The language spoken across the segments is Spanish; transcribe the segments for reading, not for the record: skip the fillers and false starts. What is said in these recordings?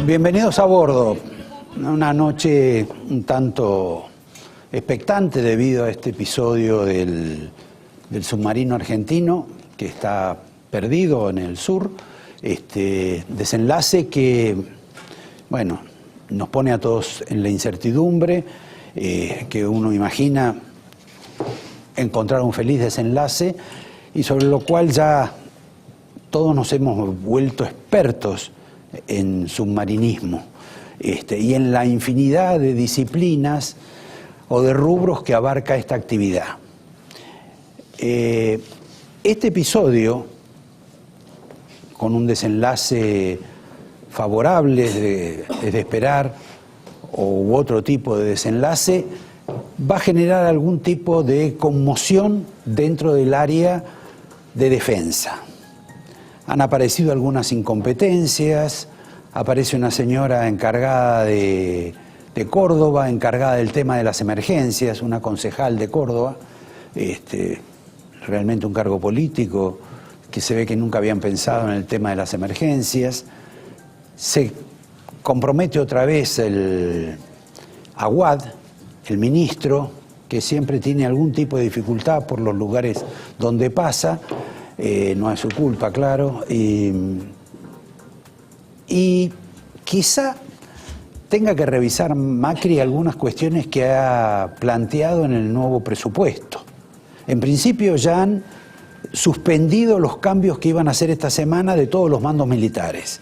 Bienvenidos a bordo. Una noche un tanto expectante debido a este episodio del submarino argentino que está perdido en el sur. Desenlace que, bueno, nos pone a todos en la incertidumbre, que uno imagina encontrar un feliz desenlace y sobre lo cual ya todos nos hemos vuelto expertos en submarinismo y en la infinidad de disciplinas o de rubros que abarca esta actividad. Este episodio, con un desenlace favorable, es de esperar, u otro tipo de desenlace, va a generar algún tipo de conmoción dentro del área de defensa. Han aparecido algunas incompetencias, aparece una señora encargada de Córdoba, encargada del tema de las emergencias, una concejal de Córdoba, realmente un cargo político, que se ve que nunca habían pensado en el tema de las emergencias. Se compromete otra vez el Aguad, el ministro, que siempre tiene algún tipo de dificultad por los lugares donde pasa. No es su culpa, claro, y quizá tenga que revisar Macri algunas cuestiones que ha planteado en el nuevo presupuesto. En principio ya han suspendido los cambios que iban a hacer esta semana de todos los mandos militares.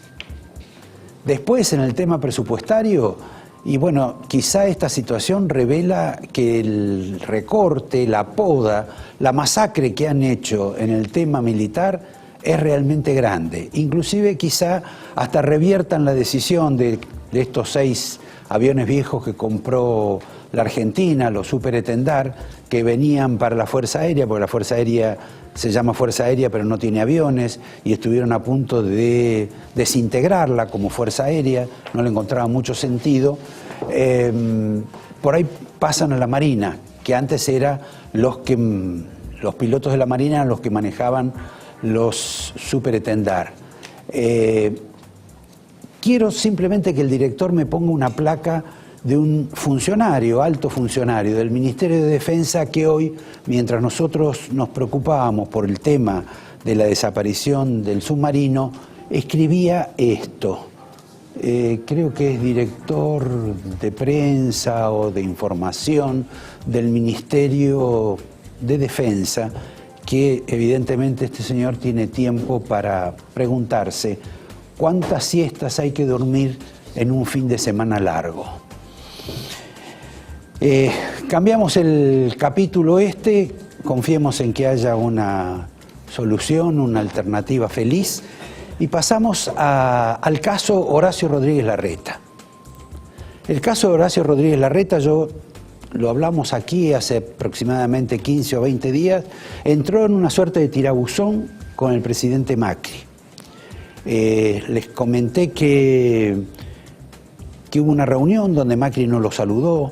Después, en el tema presupuestario, y bueno, quizá esta situación revela que el recorte, la poda, la masacre que han hecho en el tema militar es realmente grande. Inclusive quizá hasta reviertan la decisión de estos 6 aviones viejos que compró la Argentina, los Super Etendard, que venían para la Fuerza Aérea, porque la Fuerza Aérea se llama Fuerza Aérea pero no tiene aviones, y estuvieron a punto de desintegrarla como Fuerza Aérea, no le encontraba mucho sentido. Por ahí pasan a la Marina, que antes era los pilotos de la Marina eran los que manejaban los Super Etendard. Quiero simplemente que el director me ponga una placa de un funcionario, alto funcionario del Ministerio de Defensa, que hoy, mientras nosotros nos preocupábamos por el tema de la desaparición del submarino, escribía esto. Creo que es director de prensa o de información del Ministerio de Defensa, que evidentemente este señor tiene tiempo para preguntarse cuántas siestas hay que dormir en un fin de semana largo. Cambiamos el capítulo confiemos en que haya una solución, una alternativa feliz, y pasamos al caso Horacio Rodríguez Larreta. El caso de Horacio Rodríguez Larreta, lo hablamos aquí hace aproximadamente 15 o 20 días, entró en una suerte de tirabuzón con el presidente Macri. Les comenté que hubo una reunión donde Macri no lo saludó,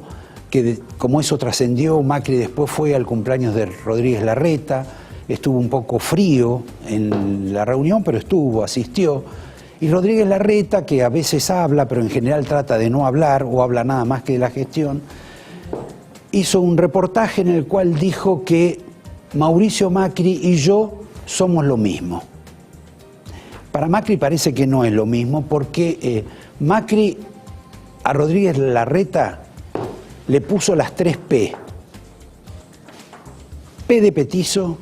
que como eso trascendió, Macri después fue al cumpleaños de Rodríguez Larreta, estuvo un poco frío en la reunión, pero asistió. Y Rodríguez Larreta, que a veces habla, pero en general trata de no hablar o habla nada más que de la gestión, hizo un reportaje en el cual dijo que Mauricio Macri y yo somos lo mismo. Para Macri parece que no es lo mismo, porque Macri a Rodríguez Larreta le puso las 3 P. P de petizo,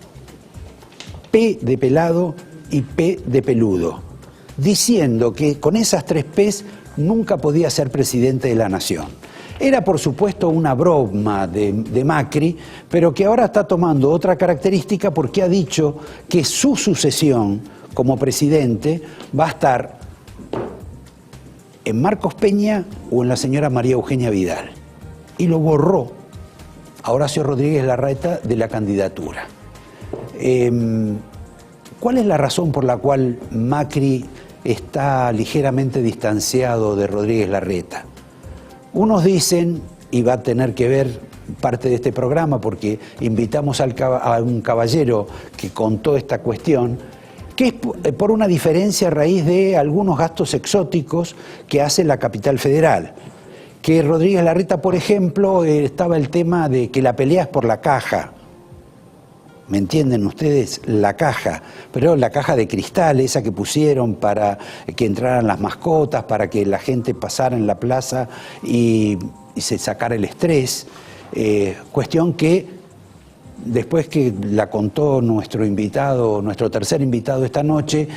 P de pelado y P de peludo, diciendo que con esas 3 P's nunca podía ser presidente de la nación. Era, por supuesto, una broma de Macri, pero que ahora está tomando otra característica porque ha dicho que su sucesión como presidente va a estar en Marcos Peña o en la señora María Eugenia Vidal. Y lo borró a Horacio Rodríguez Larreta de la candidatura. ¿Cuál es la razón por la cual Macri está ligeramente distanciado de Rodríguez Larreta? Unos dicen, y va a tener que ver parte de este programa porque invitamos a un caballero que contó esta cuestión, que es por una diferencia a raíz de algunos gastos exóticos que hace la capital federal. Que Rodríguez Larreta, por ejemplo, estaba el tema de que la pelea es por la caja. ¿Me entienden ustedes? La caja, pero la caja de cristal, esa que pusieron para que entraran las mascotas, para que la gente pasara en la plaza y se sacara el estrés. Cuestión que después que la contó nuestro invitado, nuestro tercer invitado esta noche,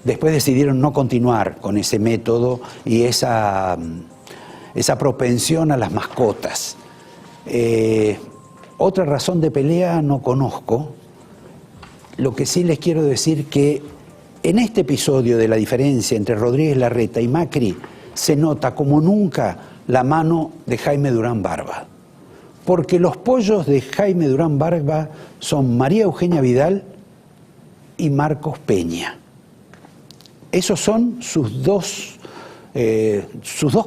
después decidieron no continuar con ese método y esa propensión a las mascotas. Otra razón de pelea no conozco. Lo que sí les quiero decir que en este episodio de la diferencia entre Rodríguez Larreta y Macri se nota como nunca la mano de Jaime Durán Barba. Porque los pollos de Jaime Durán Barba son María Eugenia Vidal y Marcos Peña. Esos son sus dos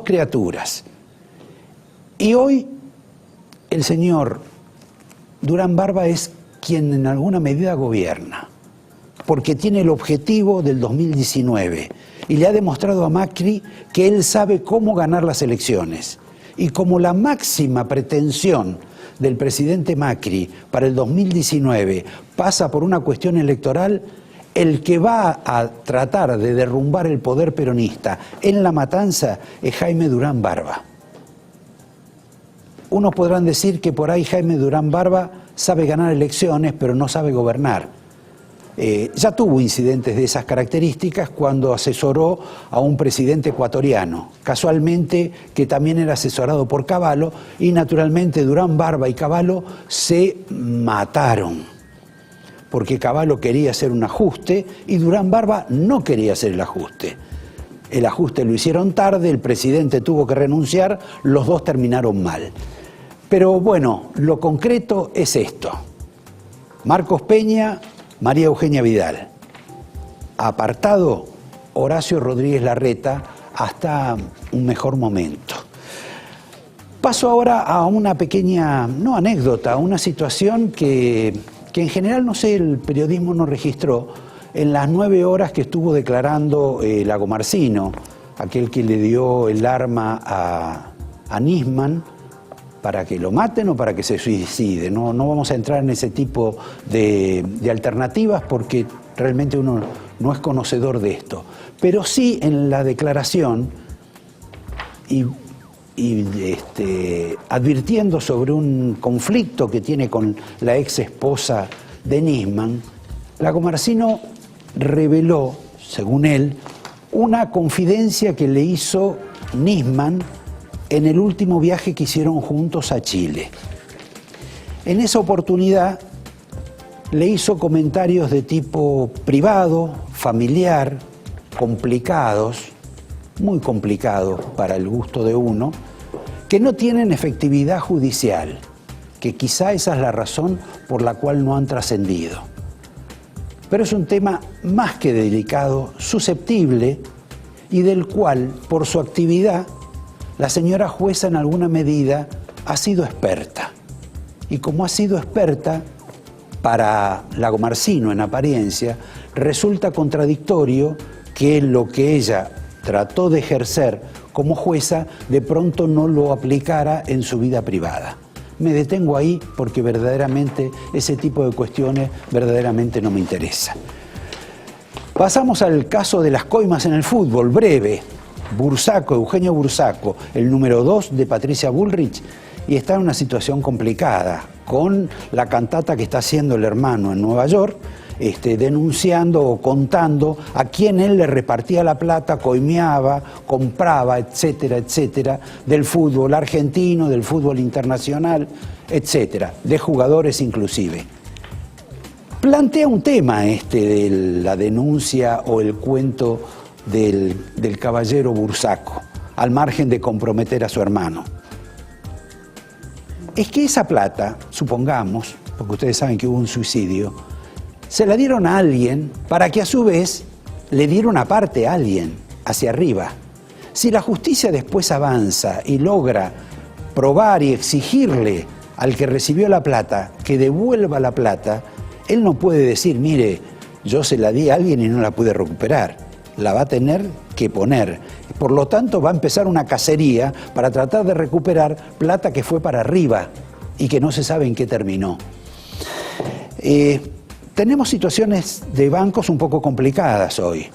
criaturas. Y hoy el señor Durán Barba es quien en alguna medida gobierna, porque tiene el objetivo del 2019 y le ha demostrado a Macri que él sabe cómo ganar las elecciones. Y como la máxima pretensión del presidente Macri para el 2019 pasa por una cuestión electoral, el que va a tratar de derrumbar el poder peronista en La Matanza es Jaime Durán Barba. Unos podrán decir que por ahí Jaime Durán Barba sabe ganar elecciones, pero no sabe gobernar. Ya tuvo incidentes de esas características cuando asesoró a un presidente ecuatoriano, casualmente que también era asesorado por Cavallo, y naturalmente Durán Barba y Cavallo se mataron, porque Cavallo quería hacer un ajuste y Durán Barba no quería hacer el ajuste. El ajuste lo hicieron tarde, el presidente tuvo que renunciar, los dos terminaron mal. Pero bueno, lo concreto es esto. Marcos Peña, María Eugenia Vidal. Apartado Horacio Rodríguez Larreta hasta un mejor momento. Paso ahora a una pequeña, no anécdota, una situación que en general, no sé, el periodismo no registró en las 9 horas que estuvo declarando Lagomarsino, aquel que le dio el arma a Nisman, para que lo maten o para que se suicide. No vamos a entrar en ese tipo de alternativas porque realmente uno no es conocedor de esto. Pero sí en la declaración y advirtiendo sobre un conflicto que tiene con la ex esposa de Nisman, Lagomarsino reveló, según él, una confidencia que le hizo Nisman en el último viaje que hicieron juntos a Chile. En esa oportunidad le hizo comentarios de tipo privado, familiar, complicados, muy complicados para el gusto de uno, que no tienen efectividad judicial, que quizá esa es la razón por la cual no han trascendido. Pero es un tema más que delicado, susceptible, y del cual, por su actividad, la señora jueza en alguna medida ha sido experta. Y como ha sido experta, para Lagomarsino en apariencia, resulta contradictorio que lo que ella trató de ejercer como jueza de pronto no lo aplicara en su vida privada. Me detengo ahí porque verdaderamente ese tipo de cuestiones verdaderamente no me interesa. Pasamos al caso de las coimas en el fútbol, breve. Bursaco, Eugenio Bursaco, el número 2 de Patricia Bullrich, y está en una situación complicada con la cantata que está haciendo el hermano en Nueva York, denunciando o contando a quién él le repartía la plata, coimeaba, compraba, etcétera, etcétera, del fútbol argentino, del fútbol internacional, etcétera, de jugadores inclusive. Plantea un tema de la denuncia o el cuento del caballero Bursaco, al margen de comprometer a su hermano. Es que esa plata, supongamos, porque ustedes saben que hubo un suicidio, se la dieron a alguien para que a su vez le diera una parte a alguien, hacia arriba. Si la justicia después avanza y logra probar y exigirle al que recibió la plata que devuelva la plata, él no puede decir, mire, yo se la di a alguien y no la pude recuperar. La va a tener que poner. Por lo tanto, va a empezar una cacería para tratar de recuperar plata que fue para arriba y que no se sabe en qué terminó. Tenemos situaciones de bancos un poco complicadas hoy.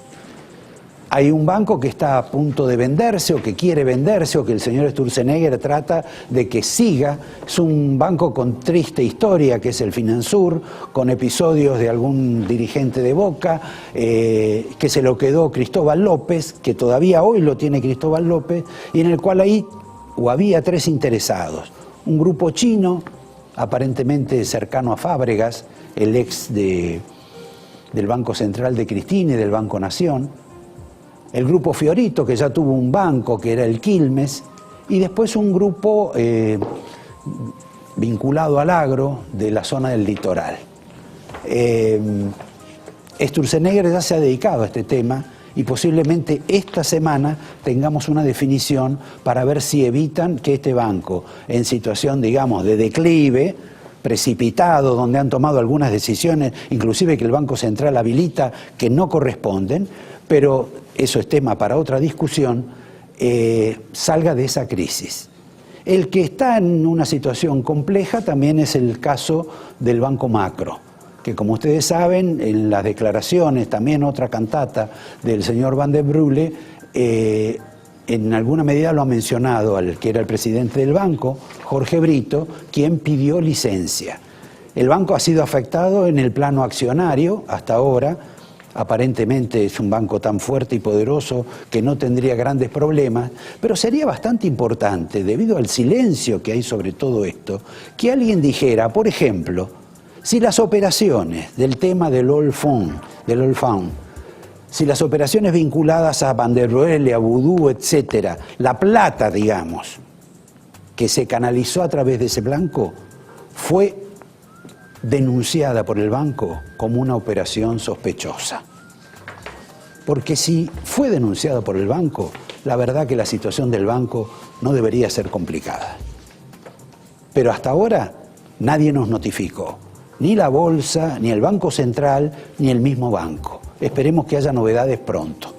Hay un banco que está a punto de venderse o que quiere venderse o que el señor Sturzenegger trata de que siga. Es un banco con triste historia, que es el Finansur, con episodios de algún dirigente de Boca, que se lo quedó Cristóbal López, que todavía hoy lo tiene Cristóbal López, y en el cual ahí había 3 interesados. Un grupo chino, aparentemente cercano a Fábregas, el ex del Banco Central de Cristina y del Banco Nación. El grupo Fiorito, que ya tuvo un banco, que era el Quilmes, y después un grupo vinculado al agro de la zona del litoral. Sturzenegger ya se ha dedicado a este tema y posiblemente esta semana tengamos una definición para ver si evitan que este banco, en situación, digamos, de declive, precipitado, donde han tomado algunas decisiones, inclusive que el Banco Central habilita, que no corresponden, pero eso es tema para otra discusión, salga de esa crisis. El que está en una situación compleja también es el caso del Banco Macro, que como ustedes saben, en las declaraciones, también otra cantata del señor Van der Brule, en alguna medida lo ha mencionado al que era el presidente del banco, Jorge Brito, quien pidió licencia. El banco ha sido afectado en el plano accionario hasta ahora. Aparentemente es un banco tan fuerte y poderoso que no tendría grandes problemas, pero sería bastante importante, debido al silencio que hay sobre todo esto, que alguien dijera, por ejemplo, si las operaciones del tema del All Fund, si las operaciones vinculadas a Van der Brule, a Vudú, etcétera, la plata, digamos, que se canalizó a través de ese banco, fue denunciada por el banco como una operación sospechosa. Porque si fue denunciada por el banco, la verdad que la situación del banco no debería ser complicada. Pero hasta ahora nadie nos notificó, ni la Bolsa, ni el Banco Central, ni el mismo banco. Esperemos que haya novedades pronto.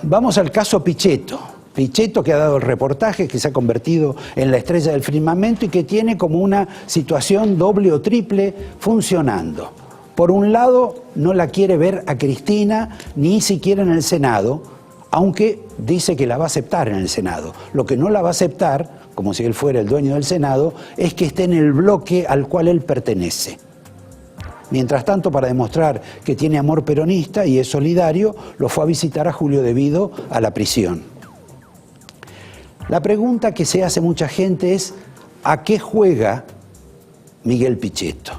Vamos al caso Pichetto. Pichetto, que ha dado el reportaje, que se ha convertido en la estrella del firmamento y que tiene como una situación doble o triple funcionando. Por un lado, no la quiere ver a Cristina ni siquiera en el Senado, aunque dice que la va a aceptar en el Senado. Lo que no la va a aceptar, como si él fuera el dueño del Senado, es que esté en el bloque al cual él pertenece. Mientras tanto, para demostrar que tiene amor peronista y es solidario, lo fue a visitar a Julio De Vido a la prisión. La pregunta que se hace mucha gente es, ¿a qué juega Miguel Pichetto?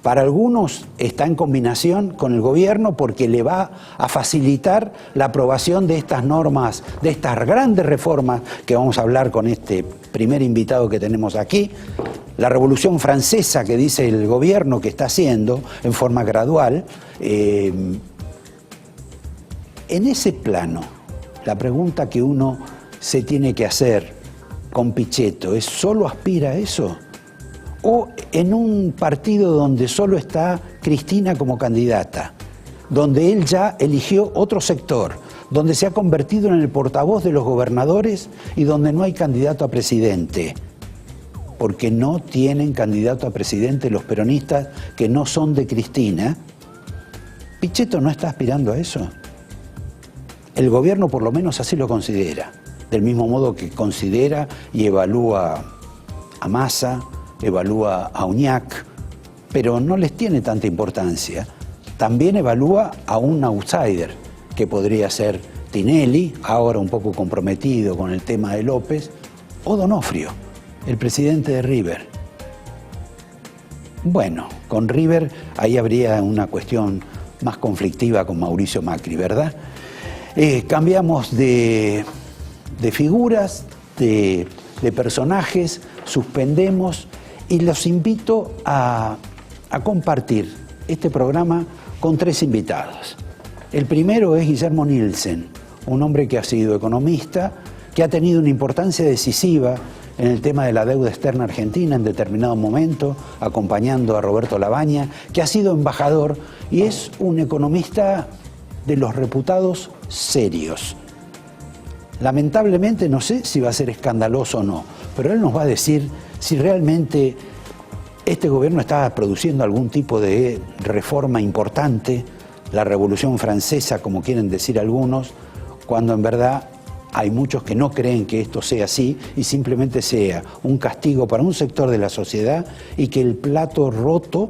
Para algunos está en combinación con el gobierno porque le va a facilitar la aprobación de estas normas, de estas grandes reformas que vamos a hablar con este primer invitado que tenemos aquí. La Revolución Francesa que dice el gobierno que está haciendo en forma gradual. En ese plano, la pregunta que uno se tiene que hacer con Pichetto es, ¿solo aspira a eso? ¿O en un partido donde solo está Cristina como candidata, donde él ya eligió otro sector, donde se ha convertido en el portavoz de los gobernadores y donde no hay candidato a presidente? Porque no tienen candidato a presidente los peronistas que no son de Cristina. Pichetto no está aspirando a eso. El gobierno por lo menos así lo considera, del mismo modo que considera y evalúa a Massa, evalúa a Uñac, pero no les tiene tanta importancia. También evalúa a un outsider, que podría ser Tinelli, ahora un poco comprometido con el tema de López, o Donofrio, el presidente de River. Bueno, con River ahí habría una cuestión más conflictiva con Mauricio Macri, ¿verdad? Cambiamos de figuras, de personajes, suspendemos y los invito a compartir este programa con 3 invitados. El primero es Guillermo Nielsen, un hombre que ha sido economista, que ha tenido una importancia decisiva en el tema de la deuda externa argentina en determinado momento, acompañando a Roberto Labaña, que ha sido embajador y es un economista de los reputados serios. Lamentablemente no sé si va a ser escandaloso o no, pero él nos va a decir si realmente este gobierno está produciendo algún tipo de reforma importante, la Revolución Francesa, como quieren decir algunos, cuando en verdad hay muchos que no creen que esto sea así y simplemente sea un castigo para un sector de la sociedad y que el plato roto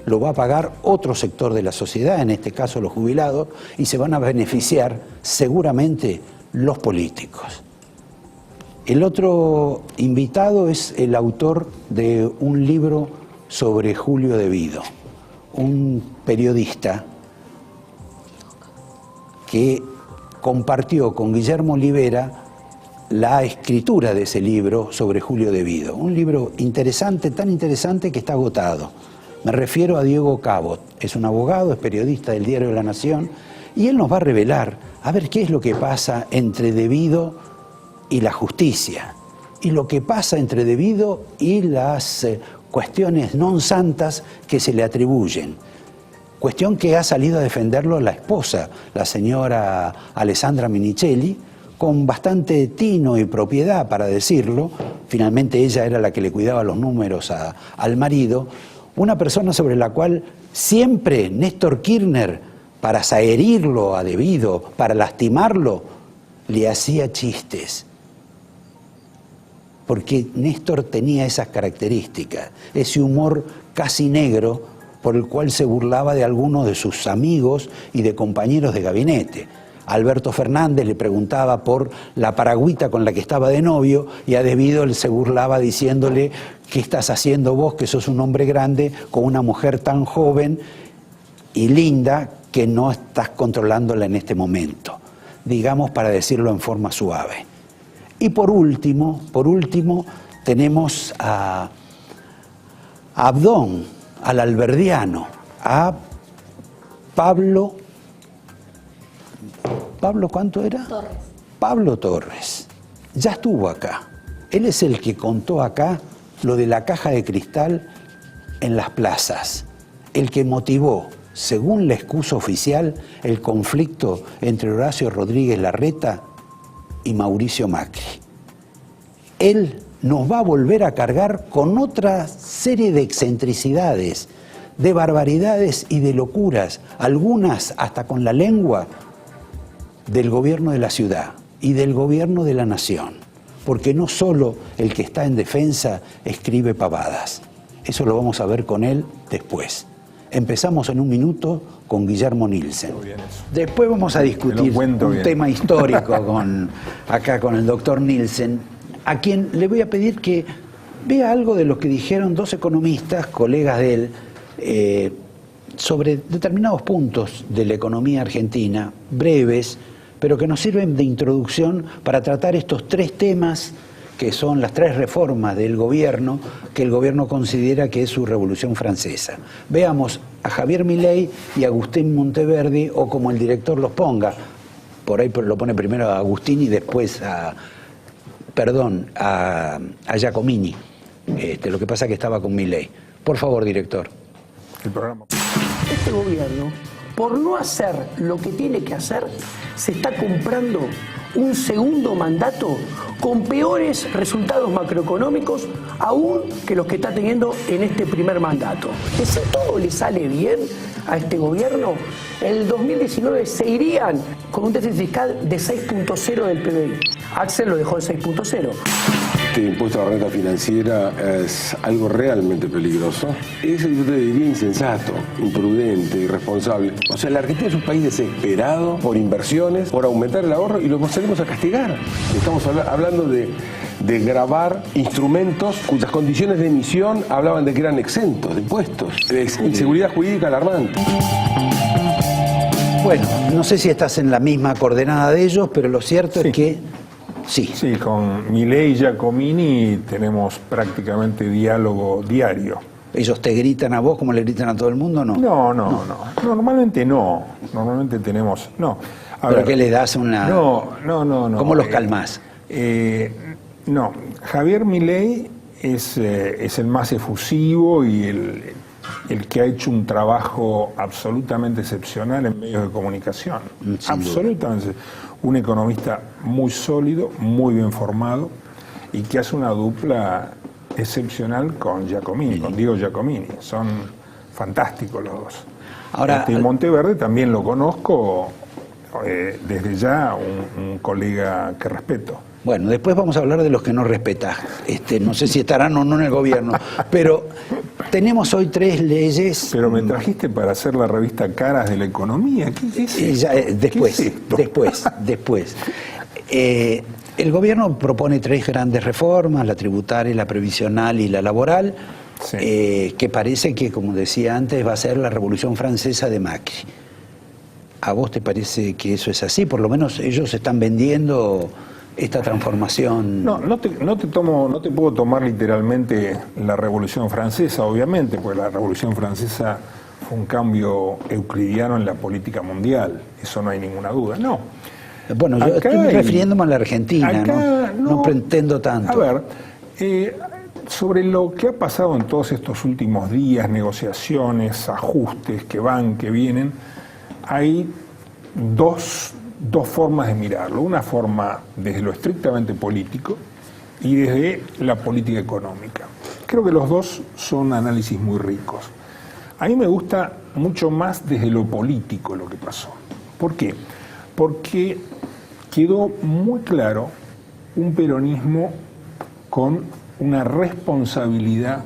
lo va a pagar otro sector de la sociedad, en este caso los jubilados, y se van a beneficiar seguramente los políticos. El otro invitado es el autor de un libro sobre Julio De Vido, un periodista que compartió con Guillermo Olivera la escritura de ese libro sobre Julio De Vido. Un libro interesante, tan interesante que está agotado. Me refiero a Diego Cabot, es un abogado, es periodista del Diario de la Nación, y él nos va a revelar, a ver qué es lo que pasa entre De Vido y la justicia, y lo que pasa entre De Vido y las cuestiones non santas que se le atribuyen. Cuestión que ha salido a defenderlo la esposa, la señora Alessandra Minichelli, con bastante tino y propiedad para decirlo. Finalmente ella era la que le cuidaba los números al marido. Una persona sobre la cual siempre Néstor Kirchner, para herirlo a De Vido, para lastimarlo, le hacía chistes. Porque Néstor tenía esas características, ese humor casi negro por el cual se burlaba de algunos de sus amigos y de compañeros de gabinete. Alberto Fernández le preguntaba por la paragüita con la que estaba de novio y a De Vido él se burlaba diciéndole: ¿qué estás haciendo vos, que sos un hombre grande, con una mujer tan joven y linda que no estás controlándola en este momento? Digamos, para decirlo en forma suave. Y por último, tenemos a Abdón, al alberdiano, a Pablo, ¿cuánto era? Torres. Pablo Torres. Ya estuvo acá. Él es el que contó acá lo de la caja de cristal en las plazas. El que motivó, según la excusa oficial, el conflicto entre Horacio Rodríguez Larreta y Mauricio Macri. Él nos va a volver a cargar con otra serie de excentricidades, de barbaridades y de locuras, algunas hasta con la lengua del gobierno de la ciudad y del gobierno de la nación, porque no solo el que está en defensa escribe pavadas. Eso lo vamos a ver con él después. Empezamos en un minuto con Guillermo Nielsen. Después vamos a discutir un tema histórico acá con el doctor Nielsen, a quien le voy a pedir que vea algo de lo que dijeron dos economistas, colegas de él, sobre determinados puntos de la economía argentina, breves, pero que nos sirven de introducción para tratar estos tres temas que son las tres reformas del gobierno que el gobierno considera que es su Revolución Francesa. Veamos a Javier Milei y a Agustín Monteverdi, o como el director los ponga, por ahí lo pone primero a Agustín y después a Giacomini. Lo que pasa es que estaba con Milei. Por favor, director. El programa. Este gobierno, por no hacer lo que tiene que hacer, se está comprando un segundo mandato con peores resultados macroeconómicos aún que los que está teniendo en este primer mandato. Que si todo le sale bien a este gobierno, en el 2019 se irían con un déficit fiscal de 6.0 del PBI. Axel lo dejó en 6.0. Este impuesto a la renta financiera es algo realmente peligroso. Es, yo te diría, insensato, imprudente, irresponsable. O sea, la Argentina es un país desesperado por inversiones, por aumentar el ahorro, y lo salimos a castigar. Estamos hablando de gravar instrumentos cuyas condiciones de emisión hablaban de que eran exentos de impuestos. Es inseguridad jurídica alarmante. Bueno, no sé si estás en la misma coordenada de ellos, pero lo cierto es que sí. Sí, con Milei y Giacomini tenemos prácticamente diálogo diario. ¿Ellos te gritan a vos como le gritan a todo el mundo o no? No. Normalmente no. Normalmente tenemos... No. ¿Pero qué les das una...? No. ¿Cómo los calmás? No, Javier Milei es el más efusivo y el que ha hecho un trabajo absolutamente excepcional en medios de comunicación. Absolutamente. Un economista muy sólido, muy bien formado y que hace una dupla excepcional con Giacomini, con Diego Giacomini. Son fantásticos los dos. Ahora, y Monteverde también lo conozco, desde ya un colega que respeto. Bueno, después vamos a hablar de los que no respetas. No sé si estarán o no en el gobierno, pero tenemos hoy 3 leyes. Pero me trajiste para hacer la revista Caras de la Economía. ¿Qué es esto? Después, ¿Qué es esto? después. El gobierno propone 3 grandes reformas, la tributaria, la previsional y la laboral, sí. Que parece que, como decía antes, va a ser la Revolución Francesa de Macri. ¿A vos te parece que eso es así? Por lo menos ellos están vendiendo esta transformación. No te puedo tomar literalmente la Revolución Francesa, obviamente, porque la Revolución Francesa fue un cambio euclidiano en la política mundial, eso no hay ninguna duda, no. Bueno, yo estoy refiriéndome a la Argentina, no pretendo tanto. A ver, sobre lo que ha pasado en todos estos últimos días, negociaciones, ajustes que van, que vienen, hay dos formas de mirarlo. Una forma desde lo estrictamente político y desde la política económica. Creo que los dos son análisis muy ricos. A mí me gusta mucho más desde lo político lo que pasó. ¿Por qué? Porque quedó muy claro un peronismo con una responsabilidad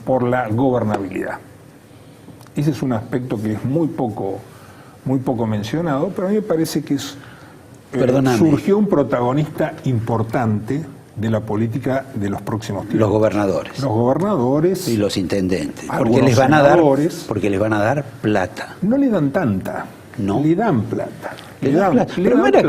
por la gobernabilidad. Ese es un aspecto que es muy poco mencionado, pero a mí me parece que surgió un protagonista importante de la política de los próximos tiempos. Los gobernadores. Los gobernadores. Y los intendentes. Porque les van a dar plata. No le dan tanta. No. Le dan plata. Pero no era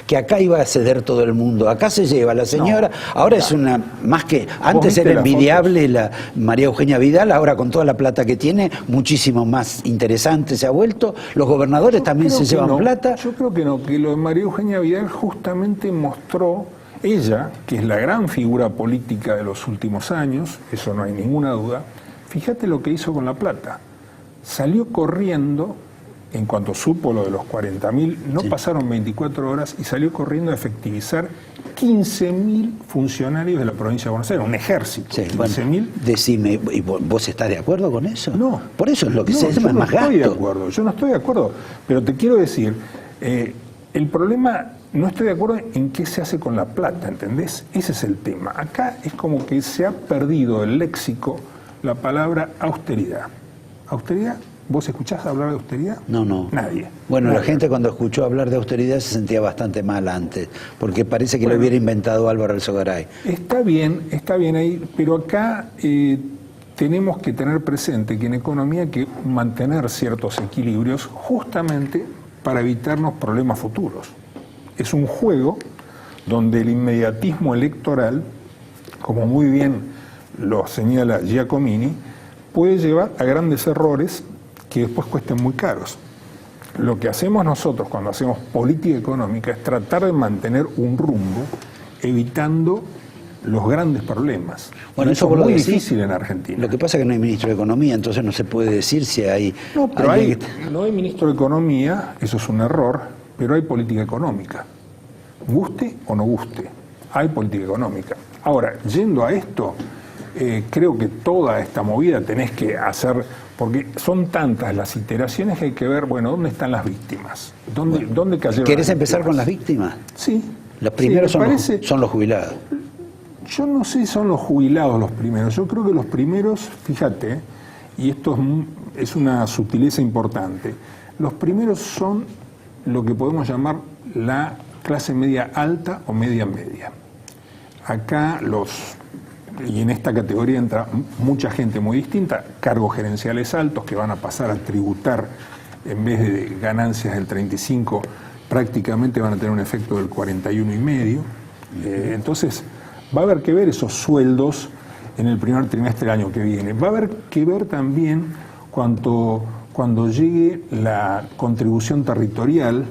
que acá iba a ceder todo el mundo. Acá se lleva la señora. No, ahora es una más que antes era envidiable la María Eugenia Vidal. Ahora con toda la plata que tiene, muchísimo más interesante se ha vuelto. Los gobernadores también se llevan plata. Yo creo que no. Que lo de María Eugenia Vidal justamente mostró ella, que es la gran figura política de los últimos años. Eso no hay ninguna duda. Fíjate lo que hizo con la plata. Salió corriendo. En cuanto supo lo de los 40.000, no pasaron 24 horas y salió corriendo a efectivizar 15.000 funcionarios de la provincia de Buenos Aires, un ejército. Sí, 15.000. Decime, ¿y vos estás de acuerdo con eso? No. Por eso es lo que se llama más gasto. Yo no estoy de acuerdo, pero te quiero decir, el problema, no estoy de acuerdo en qué se hace con la plata, ¿entendés? Ese es el tema. Acá es como que se ha perdido el léxico la palabra austeridad. ¿Austeridad? ¿Vos escuchás hablar de austeridad? No. Nadie. Bueno, Nadie. La gente cuando escuchó hablar de austeridad se sentía bastante mal antes, porque parece que lo hubiera inventado Álvaro Alzogaray. Está bien ahí, pero acá tenemos que tener presente que en economía hay que mantener ciertos equilibrios justamente para evitarnos problemas futuros. Es un juego donde el inmediatismo electoral, como muy bien lo señala Giacomini, puede llevar a grandes errores que después cuesten muy caros. Lo que hacemos nosotros cuando hacemos política económica es tratar de mantener un rumbo evitando los grandes problemas. Bueno, eso es muy difícil en Argentina. Lo que pasa es que no hay ministro de Economía, entonces no se puede decir si hay... No, pero no hay ministro de Economía, eso es un error, pero hay política económica. Guste o no guste, hay política económica. Ahora, yendo a esto, creo que toda esta movida tenés que hacer... Porque son tantas las iteraciones que hay que ver, bueno, ¿dónde están las víctimas? ¿Dónde cayeron? ¿Querés empezar con las víctimas? Sí. Los primeros son los jubilados. Yo no sé si son los jubilados los primeros. Yo creo que los primeros, fíjate, y esto es una sutileza importante, los primeros son lo que podemos llamar la clase media alta o media. Acá y en esta categoría entra mucha gente muy distinta, cargos gerenciales altos que van a pasar a tributar en vez de ganancias del 35, prácticamente van a tener un efecto del 41,5. Entonces, va a haber que ver esos sueldos en el primer trimestre del año que viene. Va a haber que ver también cuando llegue la contribución territorial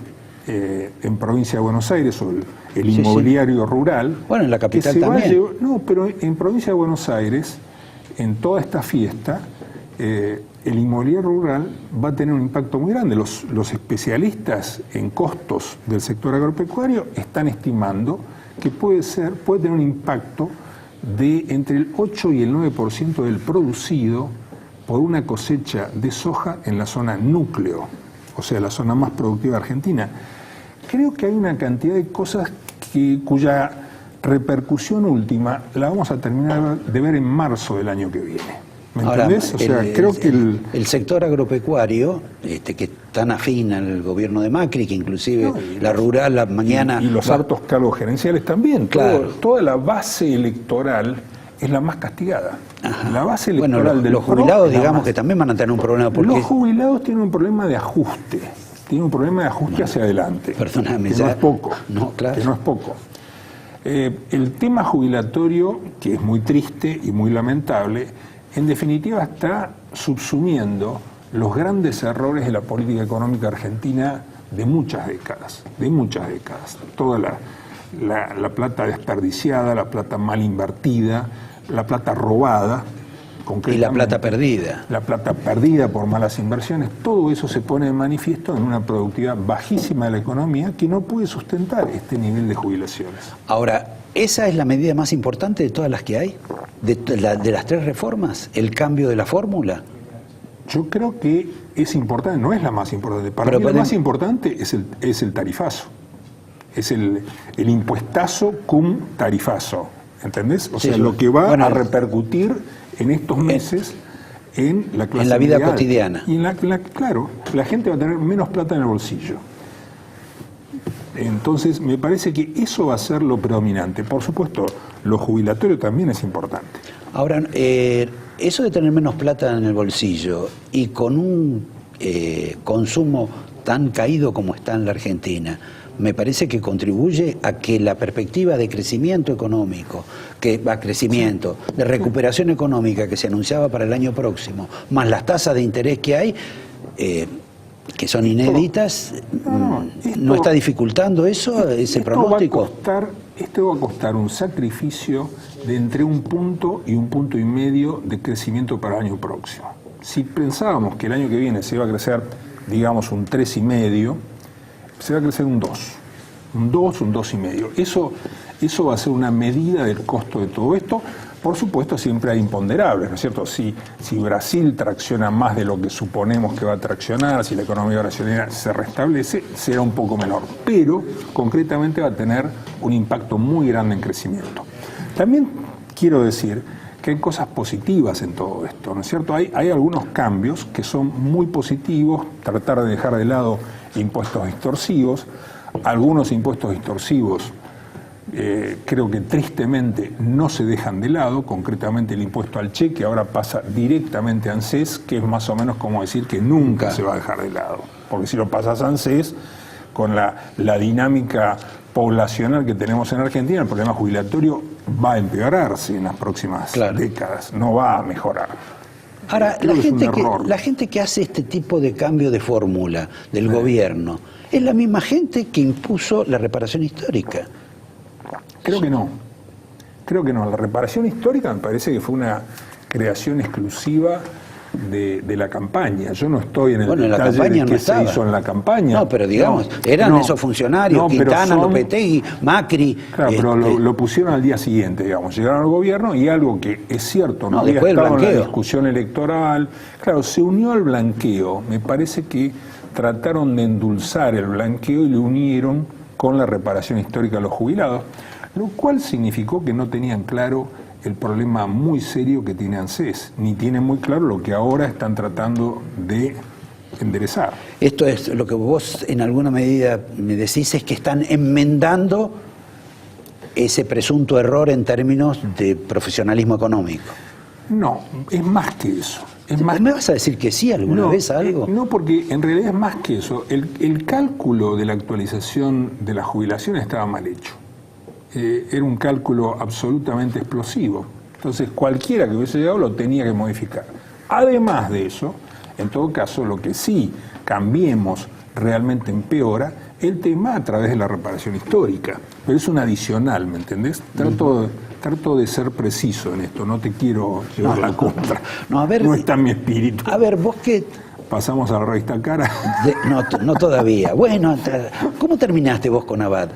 en provincia de Buenos Aires, o el inmobiliario rural. Bueno, en la capital que se también. No, pero en provincia de Buenos Aires, en toda esta fiesta, el inmobiliario rural va a tener un impacto muy grande. Los especialistas en costos del sector agropecuario están estimando que puede tener un impacto de entre el 8 y el 9% del producido por una cosecha de soja en la zona núcleo, o sea, la zona más productiva de Argentina. Creo que hay una cantidad de cosas cuya repercusión última la vamos a terminar de ver en marzo del año que viene. ¿Me entendés? O sea, creo que el sector agropecuario, que es tan afín al gobierno de Macri, que inclusive la rural, la mañana... Y los altos cargos gerenciales también. Claro. Toda la base electoral es la más castigada. Ajá. La base electoral los jubilados, digamos, que también van a tener un problema. Porque los jubilados tienen un problema de ajuste. Tienen un problema de ajuste hacia adelante. Perdóname, que no es poco. No, claro. Que no es poco. El tema jubilatorio, que es muy triste y muy lamentable, en definitiva está subsumiendo los grandes errores de la política económica argentina de muchas décadas. Toda la plata desperdiciada, la plata mal invertida, la plata robada, y la plata perdida. La plata perdida por malas inversiones, todo eso se pone de manifiesto en una productividad bajísima de la economía que no puede sustentar este nivel de jubilaciones. Ahora, ¿esa es la medida más importante de todas las que hay? ¿De las tres reformas? ¿El cambio de la fórmula? Yo creo que es importante, no es la más importante. Para mí lo más importante es el tarifazo. Es el impuestazo cum tarifazo. ¿Entendés? O sea, lo que va a repercutir en estos meses en la clase en la vida mediana, cotidiana. Y claro, la gente va a tener menos plata en el bolsillo. Entonces, me parece que eso va a ser lo predominante. Por supuesto, lo jubilatorio también es importante. Ahora, eso de tener menos plata en el bolsillo y con un consumo tan caído como está en la Argentina, me parece que contribuye a que la perspectiva de crecimiento económico, de recuperación económica que se anunciaba para el año próximo, más las tasas de interés que hay, que son inéditas, ¿no está dificultando eso, ese pronóstico? Esto va a costar un sacrificio de entre 1 punto y 1,5 puntos de crecimiento para el año próximo. Si pensábamos que el año que viene se iba a crecer, digamos, un 3,5, se va a crecer un 2. Un 2,5. Eso va a ser una medida del costo de todo esto. Por supuesto, siempre hay imponderables, ¿no es cierto? Si Brasil tracciona más de lo que suponemos que va a traccionar, si la economía brasileña se restablece, será un poco menor. Pero, concretamente, va a tener un impacto muy grande en crecimiento. También quiero decir que hay cosas positivas en todo esto, ¿no es cierto? Hay algunos cambios que son muy positivos, tratar de dejar de lado impuestos distorsivos. Algunos impuestos distorsivos creo que tristemente no se dejan de lado, concretamente el impuesto al cheque ahora pasa directamente a ANSES, que es más o menos como decir que nunca se va a dejar de lado, porque si lo pasas a ANSES, con la dinámica poblacional que tenemos en Argentina, el problema jubilatorio va a empeorarse en las próximas décadas, no va a mejorar. Ahora, la gente que hace este tipo de cambio de fórmula del gobierno, ¿es la misma gente que impuso la reparación histórica? Creo que no. La reparación histórica me parece que fue una creación exclusiva de la campaña. Yo no estoy en el detalle de qué se hizo en la campaña. No, pero digamos, eran esos funcionarios, Quintana, Lopetegui, Macri. Claro, pero lo pusieron al día siguiente, digamos. Llegaron al gobierno y algo que es cierto, no había estado en la discusión electoral. Claro, se unió al blanqueo. Me parece que trataron de endulzar el blanqueo y lo unieron con la reparación histórica a los jubilados, lo cual significó que no tenían claro el problema muy serio que tiene ANSES, ni tienen muy claro lo que ahora están tratando de enderezar. Esto es lo que vos en alguna medida me decís, es que están enmendando ese presunto error en términos de profesionalismo económico. No, es más que eso. ¿Me vas a decir que sí alguna vez algo? No, porque en realidad es más que eso. El cálculo de la actualización de la jubilación estaba mal hecho. Era un cálculo absolutamente explosivo. Entonces cualquiera que hubiese llegado lo tenía que modificar. Además de eso, en todo caso, lo que sí cambiemos realmente empeora el tema a través de la reparación histórica. Pero es un adicional, ¿me entendés? Trato de ser preciso en esto, no te quiero llevar la contra. No, a ver, no está en mi espíritu. A ver, vos qué... Pasamos a la revista Cara. No todavía. Bueno, ¿cómo terminaste vos con Abad?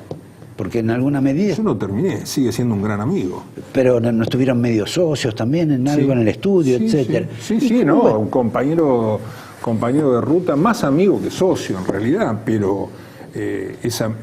Porque en alguna medida... Yo no terminé, sigue siendo un gran amigo. Pero no estuvieron medio socios también en algo, en el estudio, etcétera. Sí, no, un compañero de ruta, más amigo que socio en realidad, pero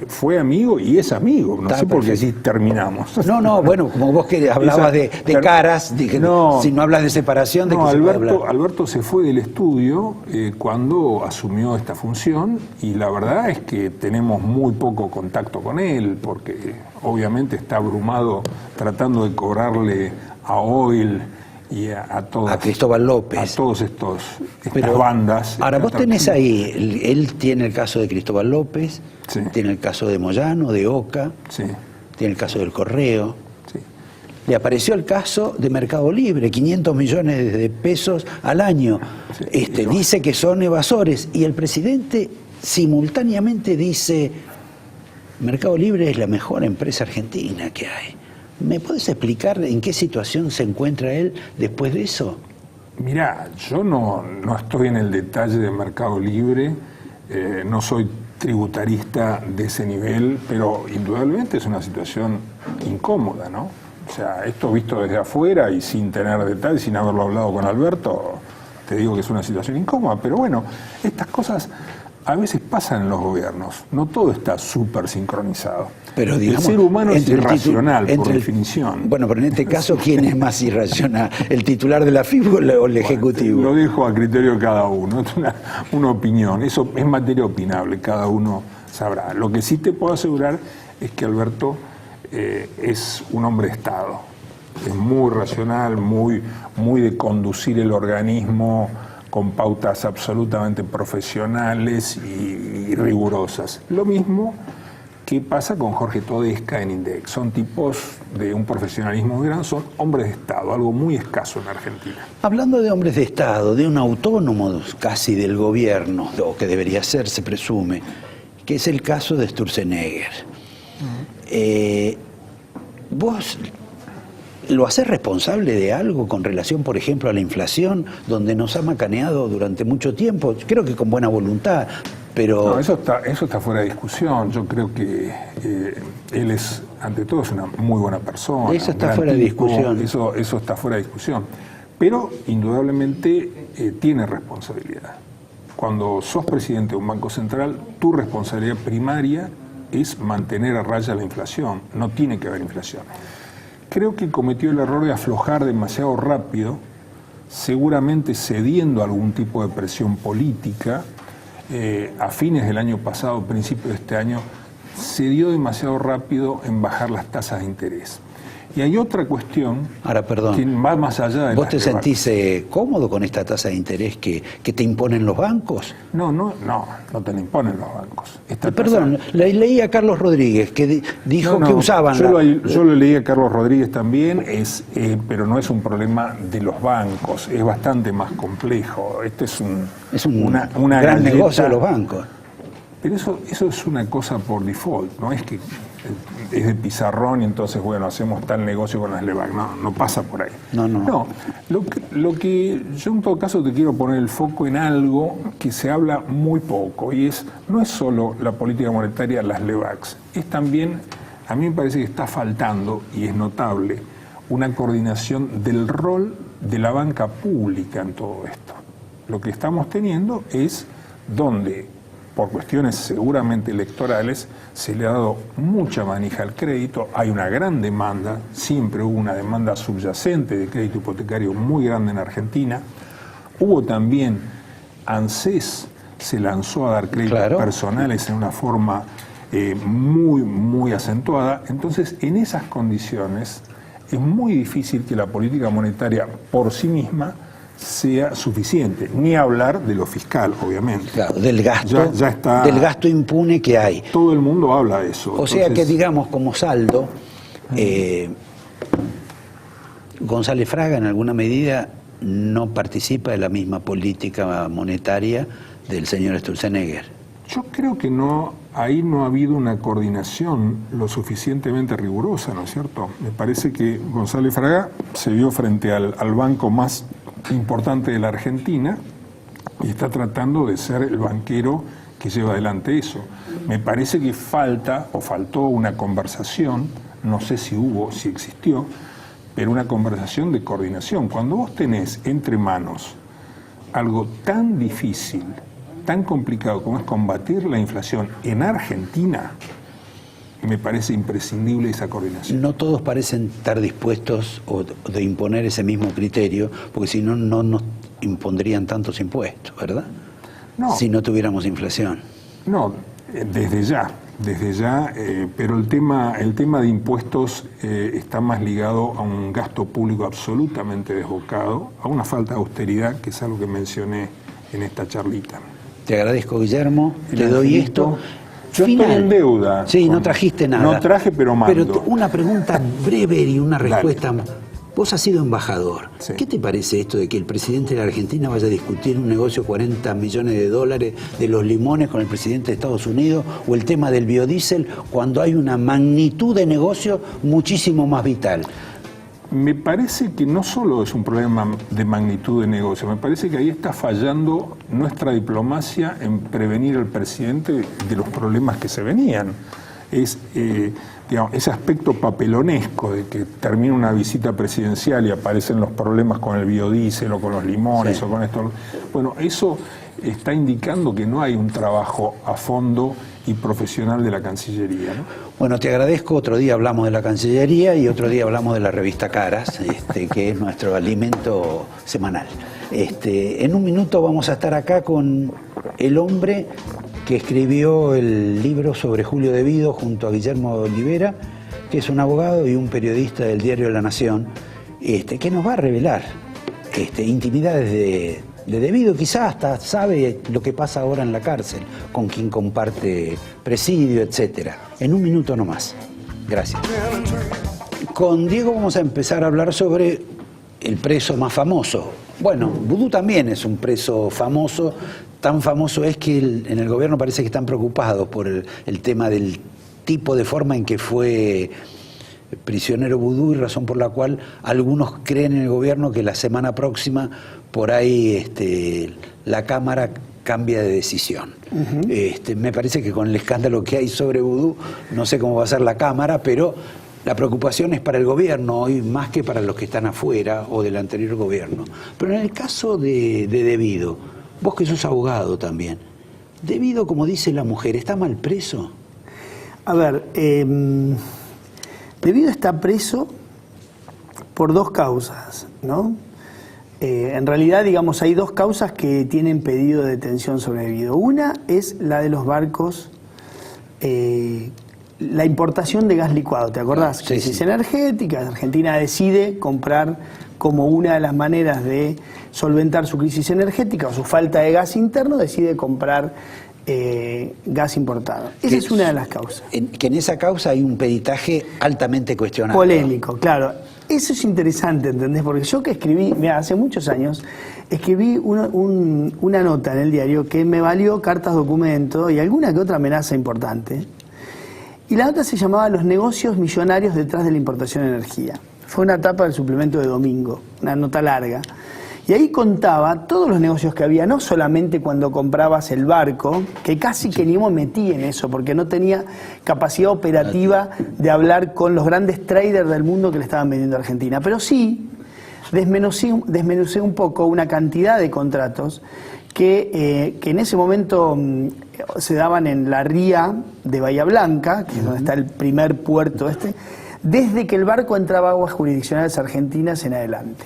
fue amigo y es amigo. No sé por qué si terminamos. No, bueno, como vos que hablabas de caras, dije, si no hablas de separación, ¿de qué se puede hablar? Alberto se fue del estudio cuando asumió esta función y la verdad es que tenemos muy poco contacto con él porque obviamente está abrumado tratando de cobrarle a Oil y a Cristóbal López. A todos estas bandas. Ahora, vos tenés ahí, él tiene el caso de Cristóbal López, sí, tiene el caso de Moyano, de Oca, sí, tiene el caso del Correo. sí. Le apareció el caso de Mercado Libre, 500 millones de pesos al año. Sí, dice que son evasores y el presidente simultáneamente dice, Mercado Libre es la mejor empresa argentina que hay. ¿Me puedes explicar en qué situación se encuentra él después de eso? Mirá, yo no estoy en el detalle de Mercado Libre, no soy tributarista de ese nivel, pero indudablemente es una situación incómoda, ¿no? O sea, esto visto desde afuera y sin tener detalles, sin haberlo hablado con Alberto, te digo que es una situación incómoda, pero bueno, estas cosas a veces pasan en los gobiernos, no todo está súper sincronizado. Pero digamos, el ser humano es irracional, por definición. Bueno, pero en este caso, ¿quién es más irracional? ¿El titular de la FIB o el Ejecutivo? Lo dejo a criterio de cada uno, es una opinión, eso es materia opinable, cada uno sabrá. Lo que sí te puedo asegurar es que Alberto es un hombre de Estado, es muy racional, muy de conducir el organismo con pautas absolutamente profesionales y rigurosas. Lo mismo que pasa con Jorge Todesca en INDEC. Son tipos de un profesionalismo muy grande, son hombres de Estado, algo muy escaso en Argentina. Hablando de hombres de Estado, de un autónomo casi del gobierno, o que debería ser, se presume, que es el caso de Sturzenegger. ¿Vos lo hacés responsable de algo con relación, por ejemplo, a la inflación, donde nos ha macaneado durante mucho tiempo? Creo que con buena voluntad, pero... No, eso está fuera de discusión. Yo creo que él es, ante todo, es una muy buena persona. Eso está fuera de discusión. Eso está fuera de discusión. Pero, indudablemente, tiene responsabilidad. Cuando sos presidente de un banco central, tu responsabilidad primaria es mantener a raya la inflación. No tiene que haber inflación. Creo que cometió el error de aflojar demasiado rápido, seguramente cediendo a algún tipo de presión política. A fines del año pasado, principios de este año, cedió demasiado rápido en bajar las tasas de interés. Y hay otra cuestión. Ahora, perdón, que va más allá de ¿vos te sentís cómodo con esta tasa de interés que te imponen los bancos? No te la imponen los bancos. Perdón, leí a Carlos Rodríguez que dijo que usaban... Yo lo leí a Carlos Rodríguez también, pero no es un problema de los bancos, es bastante más complejo. Este es una gran negocio de los bancos. Pero eso es una cosa por default, no es que es de pizarrón y entonces, bueno, hacemos tal negocio con las LEVAC. No pasa por ahí. No. Lo que yo en todo caso te quiero poner el foco en algo que se habla muy poco y no es solo la política monetaria, las LEVACs, es también, a mí me parece que está faltando, y es notable, una coordinación del rol de la banca pública en todo esto. Lo que estamos teniendo es donde, por cuestiones seguramente electorales, se le ha dado mucha manija al crédito, hay una gran demanda, siempre hubo una demanda subyacente de crédito hipotecario muy grande en Argentina, hubo también, ANSES se lanzó a dar créditos personales en una forma muy acentuada, entonces en esas condiciones es muy difícil que la política monetaria por sí misma sea suficiente, ni hablar de lo fiscal, obviamente. Claro, del gasto, ya está, del gasto impune que hay. Todo el mundo habla de eso. Sea que, digamos, como saldo, González Fraga en alguna medida no participa de la misma política monetaria del señor Sturzenegger. Yo creo que ahí no ha habido una coordinación lo suficientemente rigurosa, ¿no es cierto? Me parece que González Fraga se vio frente al banco más importante de la Argentina y está tratando de ser el banquero que lleva adelante eso. Me parece que faltó una conversación, no sé si existió, pero una conversación de coordinación. Cuando vos tenés entre manos algo tan difícil, tan complicado como es combatir la inflación en Argentina, me parece imprescindible esa coordinación. No todos parecen estar dispuestos de imponer ese mismo criterio, porque si no, no nos impondrían tantos impuestos, ¿verdad? No. Si no tuviéramos inflación. No, desde ya, pero el tema de impuestos está más ligado a un gasto público absolutamente desbocado, a una falta de austeridad, que es algo que mencioné en esta charlita. Te agradezco, Guillermo, te doy esto. Yo estoy en deuda. Sí, no trajiste nada. No traje, pero mando. Pero una pregunta breve y una respuesta. Dale. Vos has sido embajador. Sí. ¿Qué te parece esto de que el presidente de la Argentina vaya a discutir un negocio de $40 millones de los limones con el presidente de Estados Unidos, o el tema del biodiesel, cuando hay una magnitud de negocio muchísimo más vital? Me parece que no solo es un problema de magnitud de negocio, me parece que ahí está fallando nuestra diplomacia en prevenir al presidente de los problemas que se venían. Ese aspecto papelonesco de que termina una visita presidencial y aparecen los problemas con el biodiesel o con los limones, sí, o con esto. Bueno, eso está indicando que no hay un trabajo a fondo y profesional de la Cancillería, ¿no? Bueno, te agradezco. Otro día hablamos de la Cancillería y otro día hablamos de la revista Caras, que es nuestro alimento semanal. En un minuto vamos a estar acá con el hombre que escribió el libro sobre Julio De Vido junto a Guillermo Olivera, que es un abogado y un periodista del diario La Nación, que nos va a revelar intimidades de De Vido. Quizás hasta sabe lo que pasa ahora en la cárcel, con quien comparte presidio, etcétera. En un minuto nomás. Gracias. Con Diego vamos a empezar a hablar sobre el preso más famoso. Bueno, Vudú también es un preso famoso. Tan famoso es que en el gobierno parece que están preocupados por el tema del tipo de forma en que fue prisionero Vudú, y razón por la cual algunos creen en el gobierno que la semana próxima por ahí la Cámara cambia de decisión. Me parece que con el escándalo que hay sobre Vudú, no sé cómo va a ser la Cámara, pero la preocupación es para el gobierno hoy más que para los que están afuera o del anterior gobierno. Pero en el caso de Vido, vos que sos abogado también, De Vido, como dice la mujer, ¿está mal preso? A ver, De Vido está preso por dos causas, ¿no? En realidad, digamos, hay dos causas que tienen pedido de detención sobre De Vido. Una es la de los barcos, la importación de gas licuado, ¿te acordás? Sí, Crisis sí. energética, Argentina decide comprar como una de las maneras de solventar su crisis energética o su falta de gas interno, decide comprar gas importado. Esa es una de las causas. Que en esa causa hay un peritaje altamente cuestionado. Polémico, claro. Eso es interesante, ¿entendés? Porque yo que escribí, mira, hace muchos años, escribí una nota en el diario que me valió cartas, documentos y alguna que otra amenaza importante. Y la nota se llamaba Los negocios millonarios detrás de la importación de energía. Fue una tapa del suplemento de domingo, una nota larga. Y ahí contaba todos los negocios que había, no solamente cuando comprabas el barco, que casi que ni me metí en eso, porque no tenía capacidad operativa de hablar con los grandes traders del mundo que le estaban vendiendo a Argentina, pero sí desmenucé un poco una cantidad de contratos que en ese momento se daban en la ría de Bahía Blanca, que es donde está el primer puerto desde que el barco entraba a aguas jurisdiccionales argentinas en adelante.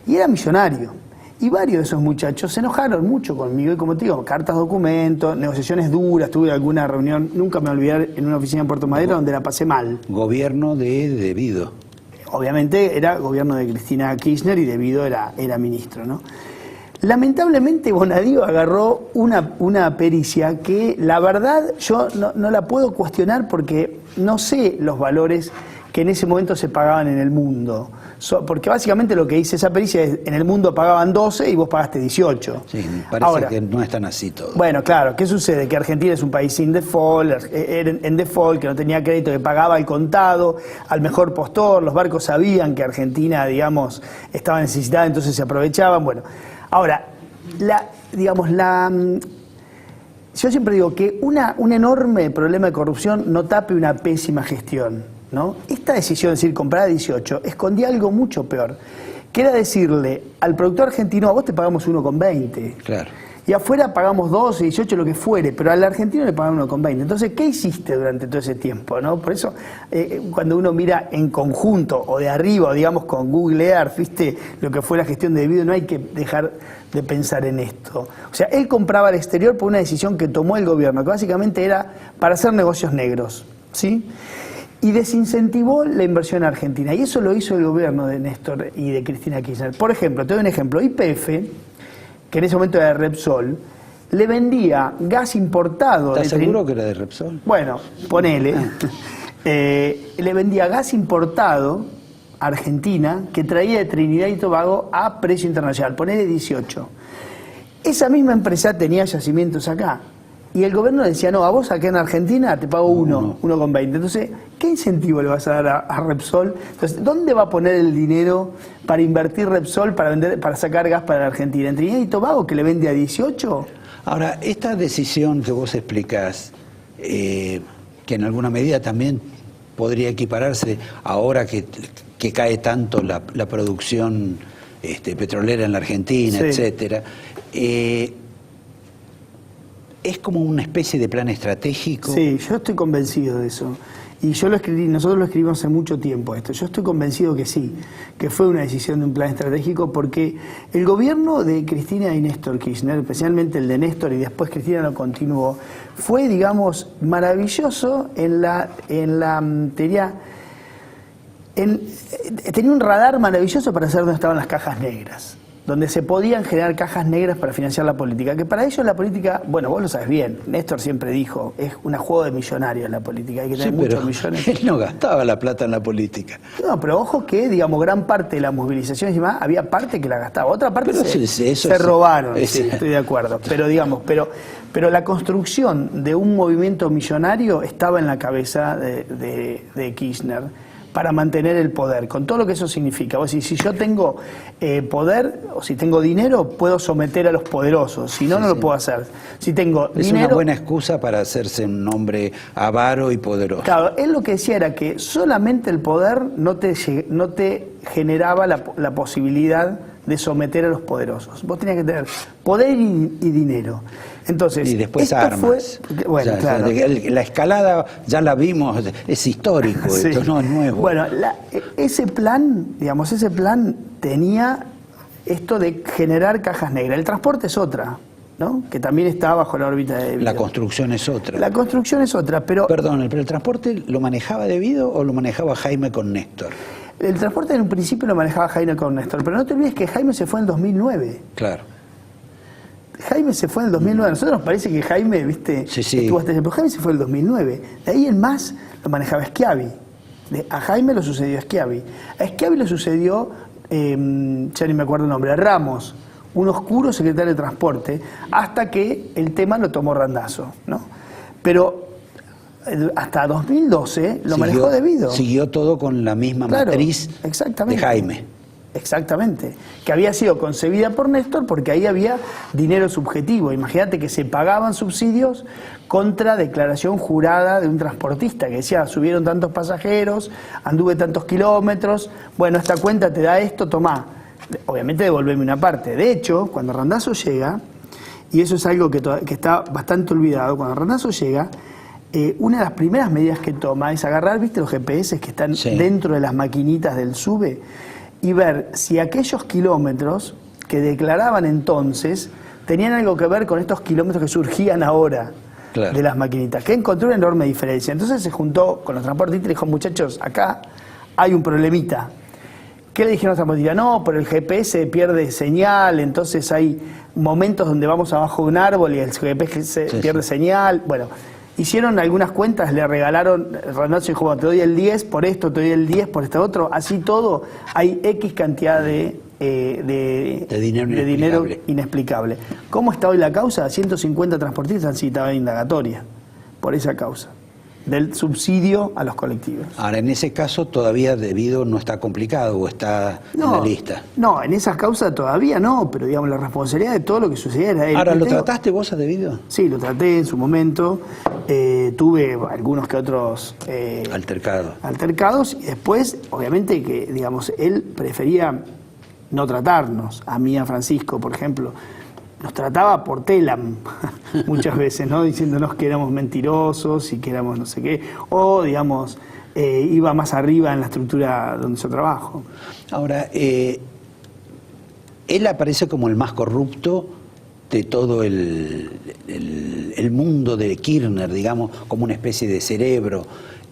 Y era millonario. Y varios de esos muchachos se enojaron mucho conmigo. Y como te digo, cartas, documentos, negociaciones duras. Tuve alguna reunión, nunca me olvidé, en una oficina en Puerto Madero donde la pasé mal. Gobierno de Vido. Obviamente era gobierno de Cristina Kirchner y De Vido era ministro, ¿no? Lamentablemente Bonadío agarró una pericia que la verdad yo no la puedo cuestionar porque no sé los valores que en ese momento se pagaban en el mundo. porque básicamente lo que dice esa pericia es, en el mundo pagaban 12 y vos pagaste 18. Sí, parece Ahora, que no están así todo. Bueno, claro, ¿qué sucede? Que Argentina es un país sin default, en default, que no tenía crédito, que pagaba al contado, al mejor postor, los barcos sabían que Argentina, digamos, estaba necesitada, entonces se aprovechaban. Bueno, ahora, yo siempre digo que un enorme problema de corrupción no tape una pésima gestión, ¿no? Esta decisión, es decir, comprar a 18, escondía algo mucho peor, que era decirle al productor argentino, a vos te pagamos 1,20. Claro. Y afuera pagamos 12, 18, lo que fuere, pero al argentino le pagan 1,20. Entonces, ¿qué hiciste durante todo ese tiempo, no? Por eso, cuando uno mira en conjunto o de arriba, o digamos con Google Earth, ¿viste? Lo que fue la gestión de debido, no hay que dejar de pensar en esto. O sea, él compraba al exterior por una decisión que tomó el gobierno, que básicamente era para hacer negocios negros, ¿sí? Y desincentivó la inversión argentina. Y eso lo hizo el gobierno de Néstor y de Cristina Kirchner. Por ejemplo, te doy un ejemplo. YPF, que en ese momento era de Repsol, le vendía gas importado. ¿Estás seguro que era de Repsol? Bueno, ponele. Le vendía gas importado a Argentina que traía de Trinidad y Tobago a precio internacional, ponele 18. Esa misma empresa tenía yacimientos acá. Y el gobierno decía, no, a vos acá en Argentina te pago 1,20. Entonces, ¿qué incentivo le vas a dar a Repsol? Entonces, ¿dónde va a poner el dinero para invertir Repsol para sacar gas para la Argentina? ¿En Trinidad y Tobago, que le vende a 18? Ahora, esta decisión que vos explicás, que en alguna medida también podría equipararse ahora que cae tanto la producción petrolera en la Argentina, sí, etcétera, ¿es como una especie de plan estratégico? Sí, yo estoy convencido de eso. Y yo lo escribí, nosotros lo escribimos hace mucho tiempo esto. Yo estoy convencido que sí, que fue una decisión de un plan estratégico, porque el gobierno de Cristina y Néstor Kirchner, especialmente el de Néstor y después Cristina lo continuó, fue, digamos, maravilloso tenía un radar maravilloso para saber dónde estaban las cajas negras, donde se podían generar cajas negras para financiar la política, que para ellos la política, bueno, vos lo sabes bien, Néstor siempre dijo, es un juego de millonarios la política, hay que tener muchos millones. Él no gastaba la plata en la política. No, pero ojo que, digamos, gran parte de las movilizaciones y demás, había parte que la gastaba, otra parte se robaron, sí, estoy de acuerdo, pero digamos, pero la construcción de un movimiento millonario estaba en la cabeza de Kirchner, para mantener el poder, con todo lo que eso significa. Vos decís, si yo tengo poder o si tengo dinero, puedo someter a los poderosos, si no, no lo puedo hacer. Si tengo es dinero, una buena excusa para hacerse un hombre avaro y poderoso. Claro, él lo que decía era que solamente el poder no te generaba la posibilidad de someter a los poderosos. Vos tenías que tener poder y dinero. Entonces, y después armas. Bueno, claro. La escalada ya la vimos, es histórico, sí, esto no es nuevo. Bueno, ese plan tenía esto de generar cajas negras. El transporte es otra, ¿no? Que también está bajo la órbita de Debido. La construcción es otra. La construcción es otra, pero... Perdón, ¿pero el transporte lo manejaba Debido o lo manejaba Jaime con Néstor? El transporte en un principio lo manejaba Jaime con Néstor, pero no te olvides que Jaime se fue en 2009. Claro. Jaime se fue en el 2009. A nosotros nos parece que Jaime, viste, estuvo hasta pero Jaime se fue en el 2009. De ahí en más lo manejaba Schiavi. A Jaime lo sucedió Schiavi. A Schiavi lo sucedió, ya ni me acuerdo el nombre, a Ramos, un oscuro secretario de Transporte, hasta que el tema lo tomó Randazzo, ¿no? Pero hasta 2012 lo manejó Debido. Siguió todo con la misma matriz de Jaime. Exactamente, que había sido concebida por Néstor porque ahí había dinero subjetivo. Imagínate que se pagaban subsidios contra declaración jurada de un transportista que decía, subieron tantos pasajeros, anduve tantos kilómetros, bueno, esta cuenta te da esto, tomá. Obviamente devolveme una parte. De hecho, cuando Randazzo llega, y eso es algo que está bastante olvidado, cuando Randazzo llega, una de las primeras medidas que toma es agarrar, ¿viste los GPS que están dentro de las maquinitas del SUBE? Y ver si aquellos kilómetros que declaraban entonces tenían algo que ver con estos kilómetros que surgían ahora de las maquinitas, que encontró una enorme diferencia. Entonces se juntó con los transportistas y dijo, muchachos, acá hay un problemita. ¿Qué le dijeron a los transportistas? No, pero el GPS pierde señal, entonces hay momentos donde vamos abajo de un árbol y el GPS pierde señal. Bueno, hicieron algunas cuentas, le regalaron, Ronaldo dijo, te doy el 10 por esto, te doy el 10 por este otro, así todo, hay X cantidad de dinero inexplicable. ¿Cómo está hoy la causa? 150 transportistas han citado indagatoria por esa causa, del subsidio a los colectivos. Ahora, en ese caso todavía Devido no está complicado o está en la lista. No, en esas causas todavía no, pero digamos la responsabilidad de todo lo que sucedía era él. Ahora, ¿lo trataste vos a Devido? Sí, lo traté en su momento, tuve algunos que otros altercados y después, obviamente que, digamos, él prefería no tratarnos, a mí, a Francisco, por ejemplo. Nos trataba por Telam muchas veces, ¿no? Diciéndonos que éramos mentirosos y que éramos no sé qué, o digamos, iba más arriba en la estructura donde yo trabajo. Ahora, él aparece como el más corrupto de todo el mundo de Kirchner, digamos, como una especie de cerebro.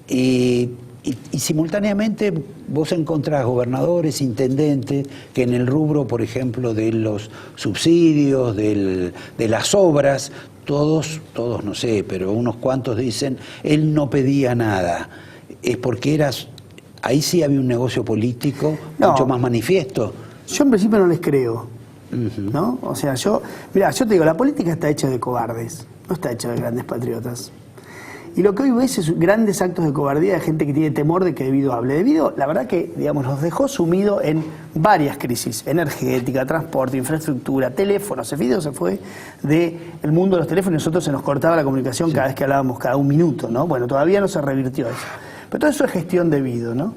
Y simultáneamente vos encontrás gobernadores, intendentes, que en el rubro, por ejemplo, de los subsidios, de las obras, todos no sé, pero unos cuantos dicen, él no pedía nada. Es porque ahí sí había un negocio político mucho más manifiesto. Yo en principio no les creo, ¿no? O sea, yo te digo, la política está hecha de cobardes, no está hecha de grandes patriotas. Y lo que hoy ves es grandes actos de cobardía de gente que tiene temor de que Devido hable. Devido, la verdad que, digamos, nos dejó sumido en varias crisis, energética, transporte, infraestructura, teléfonos. Devido se fue del mundo de los teléfonos y nosotros se nos cortaba la comunicación cada vez que hablábamos, cada un minuto, ¿no? Bueno, todavía no se revirtió eso. Pero todo eso es gestión Devido, ¿no?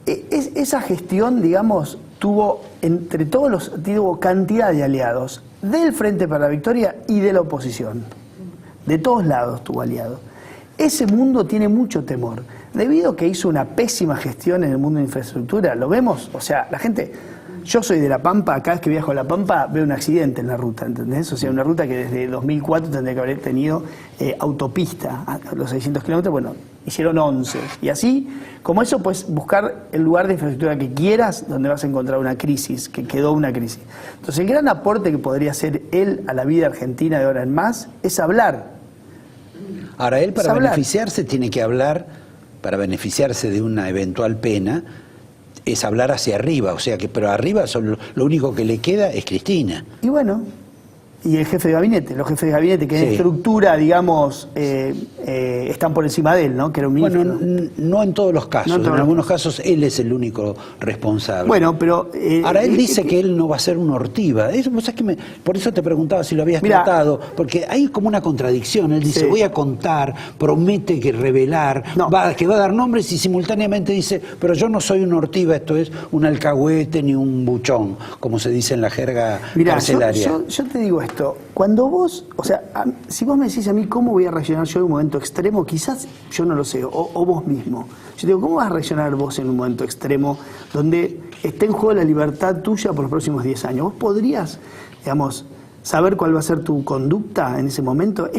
Esa gestión, digamos, tuvo entre todos tuvo cantidad de aliados del Frente para la Victoria y de la oposición. De todos lados tuvo aliados. Ese mundo tiene mucho temor. Debido a que hizo una pésima gestión en el mundo de infraestructura, lo vemos, o sea, la gente... Yo soy de La Pampa, cada vez que viajo a La Pampa veo un accidente en la ruta, ¿entendés? O sea, una ruta que desde 2004 tendría que haber tenido autopista a los 600 kilómetros, bueno, hicieron 11. Y así, como eso, pues buscar el lugar de infraestructura que quieras donde vas a encontrar una crisis, que quedó una crisis. Entonces, el gran aporte que podría hacer él a la vida argentina de ahora en más es hablar. Ahora, él para beneficiarse tiene que hablar, para beneficiarse de una eventual pena, es hablar hacia arriba, o sea que, pero arriba lo único que le queda es Cristina. Y bueno, y el jefe de gabinete, los jefes de gabinete que en estructura, digamos, están por encima de él, ¿no? Que era un ministro. Bueno, no en todos los casos, en algunos casos él es el único responsable. Bueno, pero... ahora, él dice que él no va a ser un Ortiva. Eso, ¿sabes qué? Por eso te preguntaba si lo habías tratado, porque hay como una contradicción. Él dice, voy a contar, promete que revelar, que va a dar nombres y simultáneamente dice, pero yo no soy un Ortiva, esto es un alcahuete ni un buchón, como se dice en la jerga carcelaria. Yo te digo esto. Cuando vos, o sea, si vos me decís a mí cómo voy a reaccionar yo en un momento extremo, quizás yo no lo sé, o vos mismo. Yo digo, ¿cómo vas a reaccionar vos en un momento extremo donde esté en juego la libertad tuya por los próximos 10 años? ¿Vos podrías, digamos, saber cuál va a ser tu conducta en ese momento?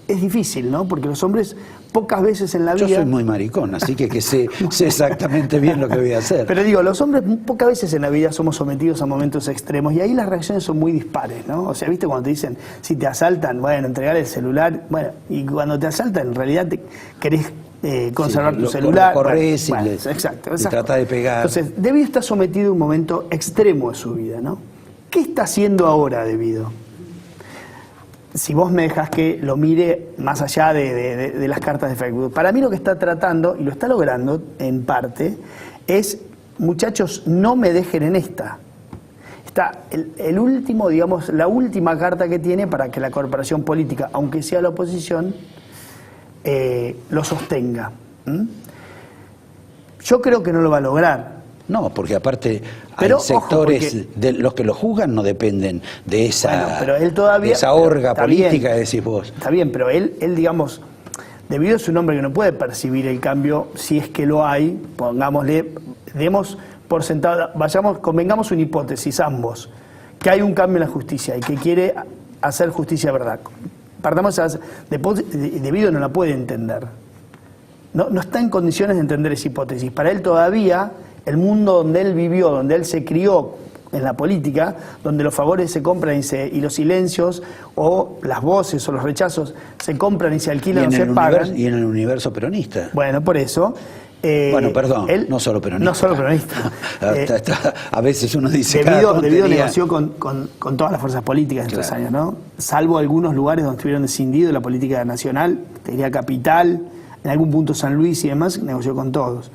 Es difícil, ¿no? Porque los hombres pocas veces en la vida... Yo soy muy maricón, así que sé exactamente bien lo que voy a hacer. Pero digo, los hombres pocas veces en la vida somos sometidos a momentos extremos y ahí las reacciones son muy dispares, ¿no? O sea, ¿viste cuando te dicen, si te asaltan, bueno, entregar el celular, bueno, y cuando te asaltan en realidad querés conservar tu celular. Corres y exacto. Trata de pegar. Entonces, Devido está sometido a un momento extremo de su vida, ¿no? ¿Qué está haciendo ahora Devido? Si vos me dejás que lo mire más allá de las cartas de Facebook. Para mí lo que está tratando, y lo está logrando en parte, es, muchachos, no me dejen en esta. Está el último, digamos, la última carta que tiene para que la corporación política, aunque sea la oposición, lo sostenga. Yo creo que no lo va a lograr. No, porque aparte hay sectores de los que lo juzgan no dependen de esa, pero él todavía, de esa orga política, decís vos. Está bien, pero él, digamos, Devido es un hombre que no puede percibir el cambio, si es que lo hay, pongámosle, demos por sentado, convengamos una hipótesis ambos, que hay un cambio en la justicia y que quiere hacer justicia verdad. Partamos Devido no la puede entender. No está en condiciones de entender esa hipótesis. Para él todavía, el mundo donde él vivió, donde él se crió, en la política, donde los favores se compran y los silencios o las voces o los rechazos se compran y se alquilan o se pagan. Y en el universo peronista. Bueno, por eso... bueno, perdón, no solo peronista. No solo peronista. A veces uno dice... Debido negoció con todas las fuerzas políticas en estos años, ¿no? Salvo algunos lugares donde estuvieron descindidos de la política nacional, te diría Capital, en algún punto San Luis y demás, negoció con todos.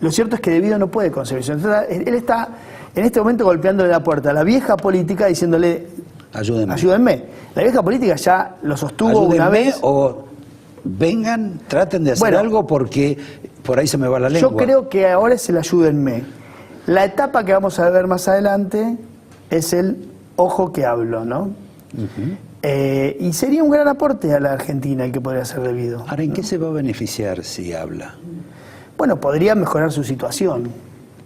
Lo cierto es que Debido no puede concebir eso. Entonces, él está en este momento golpeándole la puerta a la vieja política diciéndole... Ayúdenme. La vieja política ya lo sostuvo una vez... Vengan, traten de hacer algo porque por ahí se me va la lengua. Yo creo que ahora es el ayúdenme. La etapa que vamos a ver más adelante es el ojo que hablo, ¿no? Y sería un gran aporte a la Argentina el que podría ser Debido. Ahora, ¿en qué se va a beneficiar si habla? Bueno, podría mejorar su situación.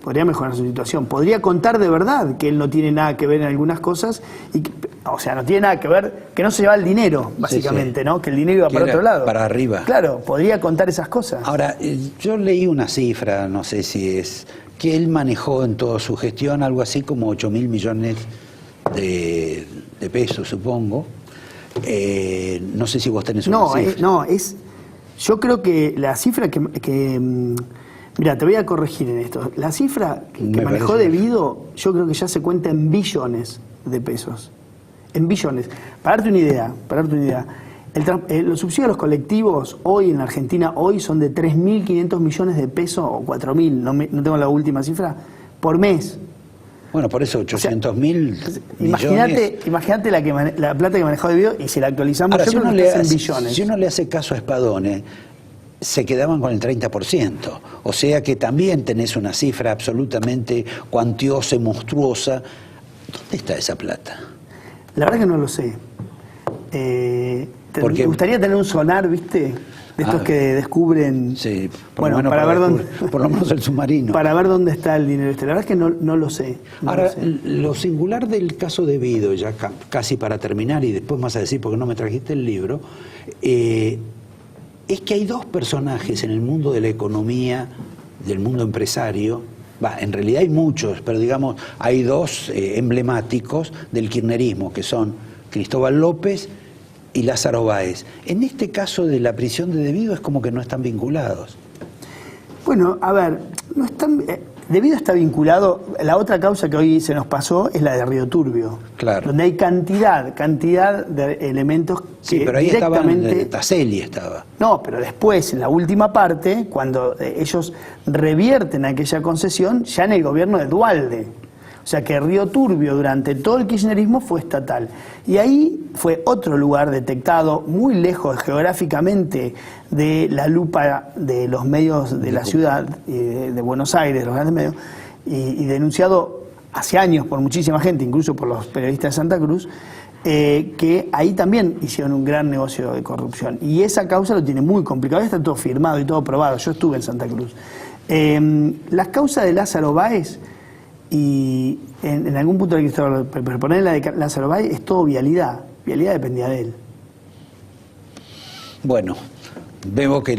Podría contar de verdad que él no tiene nada que ver en algunas cosas, o sea, no tiene nada que ver, que no se lleva el dinero, básicamente, ¿no? Que el dinero iba para otro lado. Para arriba. Claro, podría contar esas cosas. Ahora, yo leí una cifra, no sé si es, que él manejó en toda su gestión algo así como 8.000 millones de pesos, supongo. No sé si vos tenés una cifra. Yo creo que la cifra que mira, te voy a corregir en esto. La cifra que manejó Debido, yo creo que ya se cuenta en billones de pesos. En billones. Para darte una idea, los subsidios a los colectivos hoy en Argentina son de 3.500 millones de pesos o 4.000, no tengo la última cifra, por mes. Bueno, por eso 800.000 millones. Imagínate la plata que manejó Debido y si la actualizamos, ahora, yo creo que en billones. Si uno le hace caso a Spadone, se quedaban con el 30%. O sea que también tenés una cifra absolutamente cuantiosa y monstruosa. ¿Dónde está esa plata? La verdad que no lo sé. Me gustaría tener un sonar, ¿viste? De estos que descubren... Sí, para ver dónde... Por lo menos el submarino. Para ver dónde está el dinero este. La verdad es que no lo sé. Lo singular del caso Debido, ya casi para terminar, y después vas a decir porque no me trajiste el libro, es que hay dos personajes en el mundo de la economía, del mundo empresario, en realidad hay muchos, pero digamos, hay dos emblemáticos del kirchnerismo, que son Cristóbal López y Lázaro Báez. En este caso de la prisión de Debido es como que no están vinculados. Bueno, a ver, no están... Debido está vinculado, la otra causa que hoy se nos pasó es la de Río Turbio, claro, donde hay cantidad de elementos que sí, pero ahí directamente... Taselli estaba. No, pero después, en la última parte, cuando ellos revierten aquella concesión, ya en el gobierno de Duhalde. O sea que Río Turbio durante todo el kirchnerismo fue estatal. Y ahí fue otro lugar detectado muy lejos geográficamente de la lupa de los medios de la ciudad, de Buenos Aires, los grandes medios, y denunciado hace años por muchísima gente, incluso por los periodistas de Santa Cruz, que ahí también hicieron un gran negocio de corrupción. Y esa causa lo tiene muy complicado, ya está todo firmado y todo probado. Yo estuve en Santa Cruz. Las causas de Lázaro Báez, y en algún punto de Cristóbal, pero poner la de Lázaro Báez es todo vialidad. Vialidad dependía de él. Bueno, veo que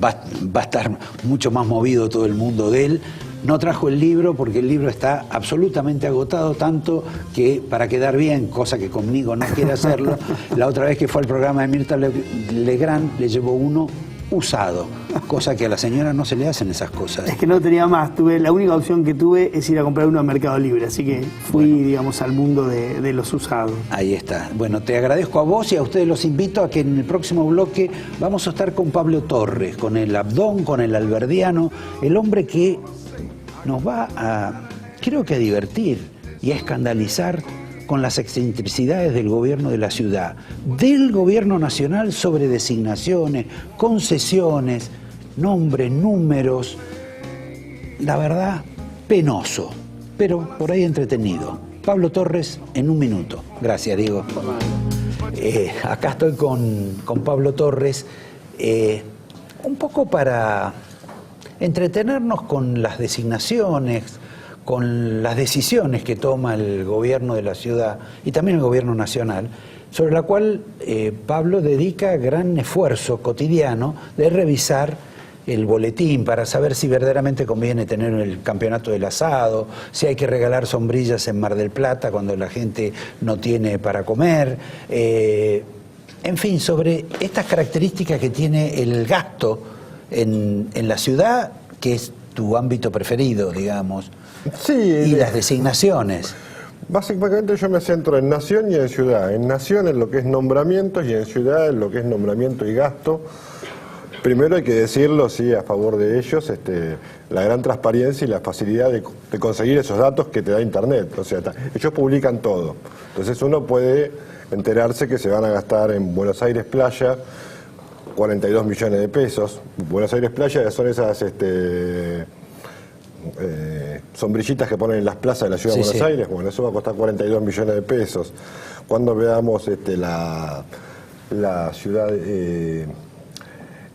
va a estar mucho más movido todo el mundo de él. No trajo el libro porque el libro está absolutamente agotado, tanto que para quedar bien, cosa que conmigo no quiere hacerlo, la otra vez que fue al programa de Mirta Legrand le llevó uno usado, cosa que a la señora no se le hacen esas cosas. Es que no tenía más, la única opción que tuve es ir a comprar uno a Mercado Libre, así que fui, digamos, al mundo de los usados. Ahí está. Bueno, te agradezco a vos y a ustedes los invito a que en el próximo bloque vamos a estar con Pablo Torres, con el Abdón, con el Alberdiano, el hombre que nos va a, creo que a divertir y a escandalizar con las excentricidades del gobierno de la ciudad, del gobierno nacional sobre designaciones, concesiones, nombres, números. La verdad, penoso, pero por ahí entretenido. Pablo Torres, en un minuto. Gracias, Diego. Acá estoy con Pablo Torres, un poco para entretenernos con las designaciones, con las decisiones que toma el gobierno de la ciudad y también el gobierno nacional, sobre la cual Pablo dedica gran esfuerzo cotidiano de revisar el boletín para saber si verdaderamente conviene tener el campeonato del asado, si hay que regalar sombrillas en Mar del Plata cuando la gente no tiene para comer. En fin, sobre estas características que tiene el gasto en la ciudad, que es tu ámbito preferido, digamos, Sí, y las designaciones. básicamente yo me centro en nación y en ciudad. En nación en lo que es nombramientos y en ciudad en lo que es nombramiento y gasto. Primero hay que decirlo, sí, a favor de ellos, la gran transparencia y la facilidad de conseguir esos datos que te da Internet. O sea, ellos publican todo. Entonces uno puede enterarse que se van a gastar en Buenos Aires Playa 42 millones de pesos. Buenos Aires Playa son esas sombrillitas que ponen en las plazas de la ciudad de Buenos Aires. Bueno, eso va a costar 42 millones de pesos. Cuando veamos la ciudad...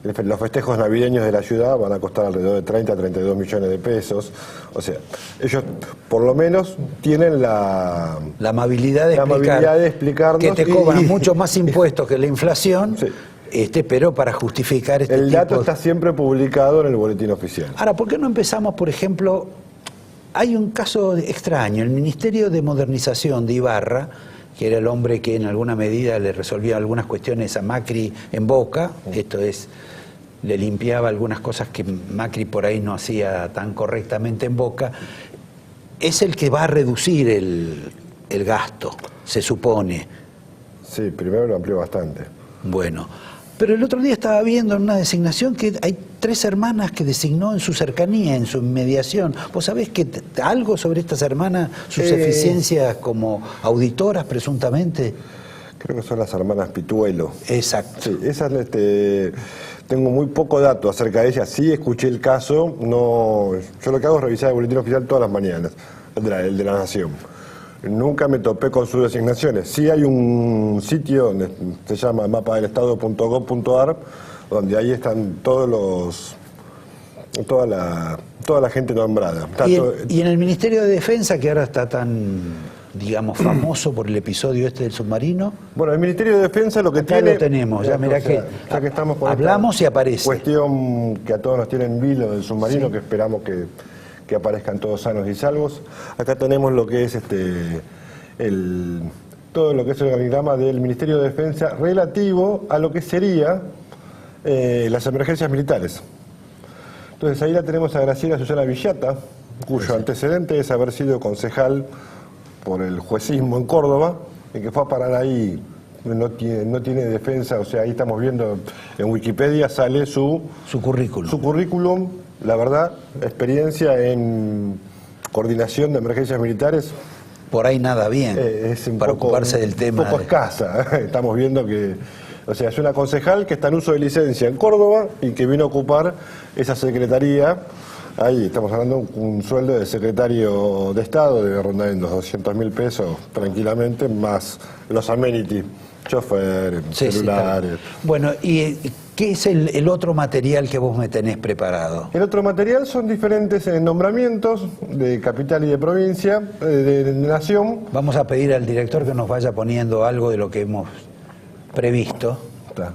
los festejos navideños de la ciudad van a costar alrededor de 30 a 32 millones de pesos. O sea, ellos por lo menos tienen la amabilidad de explicarnos que te cobran mucho más impuestos que la inflación, pero para justificar el dato está siempre publicado en el boletín oficial. Ahora, ¿por qué no empezamos, por ejemplo, hay un caso extraño, el Ministerio de Modernización de Ibarra, que era el hombre que en alguna medida le resolvía algunas cuestiones a Macri en Boca, esto es, le limpiaba algunas cosas que Macri por ahí no hacía tan correctamente en Boca, es el que va a reducir el gasto, se supone. Sí, primero lo amplió bastante. Bueno, pero el otro día estaba viendo en una designación que hay 3 hermanas que designó en su cercanía, en su inmediación. ¿Vos sabés algo sobre estas hermanas, sus eficiencias como auditoras presuntamente? Creo que son las hermanas Pituelo. Exacto. Sí, esas tengo muy poco dato acerca de ellas. Sí escuché el caso, no, yo lo que hago es revisar el boletín oficial todas las mañanas, el de la Nación. Nunca me topé con sus designaciones. Sí hay un sitio, se llama mapadelestado.gov.ar, donde ahí están toda la gente nombrada. Y en el Ministerio de Defensa, que ahora está tan, digamos, famoso por el episodio del submarino. Bueno, el Ministerio de Defensa lo que acá tiene... lo tenemos, ya mirá que estamos con hablamos y aparece. Cuestión que a todos nos tiene en vilo del submarino, que esperamos que aparezcan todos sanos y salvos. Acá tenemos lo que es todo lo que es el organigrama del Ministerio de Defensa relativo a lo que sería las emergencias militares. Entonces ahí la tenemos a Graciela Susana Villata, cuyo antecedente es haber sido concejal por el juecismo en Córdoba, y que fue a parar ahí, no tiene defensa, o sea, ahí estamos viendo en Wikipedia sale su currículum. Su currículum, la verdad, experiencia en coordinación de emergencias militares. Por ahí nada bien, para ocuparse del tema. Un poco escasa, estamos viendo que, o sea, es una concejal que está en uso de licencia en Córdoba y que vino a ocupar esa secretaría. Ahí estamos hablando de un sueldo de secretario de Estado, debe rondar en los 200.000 pesos tranquilamente, más los amenities, chofer, celulares. Sí. Bueno, ¿y qué es el otro material que vos me tenés preparado? El otro material son diferentes nombramientos de capital y de provincia, de nación. Vamos a pedir al director que nos vaya poniendo algo de lo que hemos previsto. Está.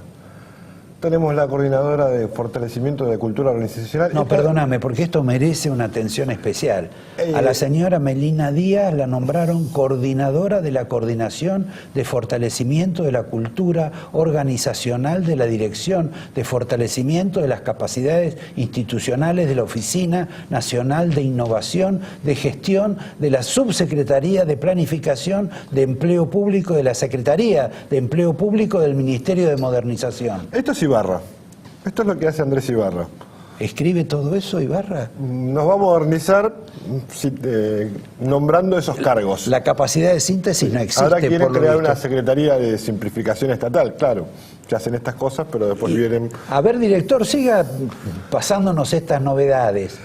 Tenemos la coordinadora de fortalecimiento de cultura organizacional. No, perdóname, porque esto merece una atención especial. A la señora Melina Díaz la nombraron coordinadora de la coordinación de fortalecimiento de la cultura organizacional de la Dirección de Fortalecimiento de las Capacidades Institucionales de la Oficina Nacional de Innovación de Gestión de la Subsecretaría de Planificación de Empleo Público de la Secretaría de Empleo Público del Ministerio de Modernización. Esto es Ibarra. Esto es lo que hace Andrés Ibarra. ¿Escribe todo eso Ibarra? Nos va a modernizar nombrando esos cargos. La capacidad de síntesis no existe. Ahora quieren crear una Secretaría de Simplificación Estatal, claro. Se hacen estas cosas, pero después vienen... A ver, director, siga pasándonos estas novedades.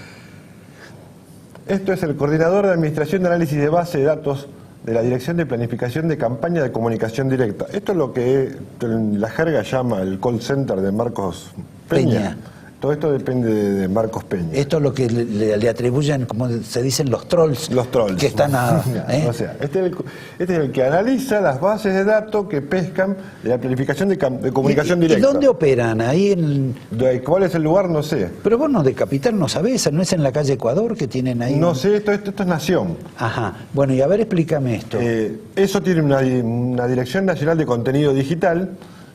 Esto es el coordinador de Administración de Análisis de Base de Datos de la Dirección de Planificación de Campaña de Comunicación Directa. Esto es lo que la jerga llama el call center de Marcos Peña. Todo esto depende de Marcos Peña. Esto es lo que le atribuyen, como se dicen, los trolls. Los trolls. Que están O sea, este es el que analiza las bases de datos que pescan de la planificación de comunicación directa. ¿Y dónde operan? Ahí en... ¿Cuál es el lugar? No sé. Pero vos no, de Capital no sabés, ¿no es en la calle Ecuador que tienen ahí? No sé, esto es Nación. Ajá. Bueno, y a ver, explícame esto. Eso tiene una Dirección Nacional de Contenido Digital,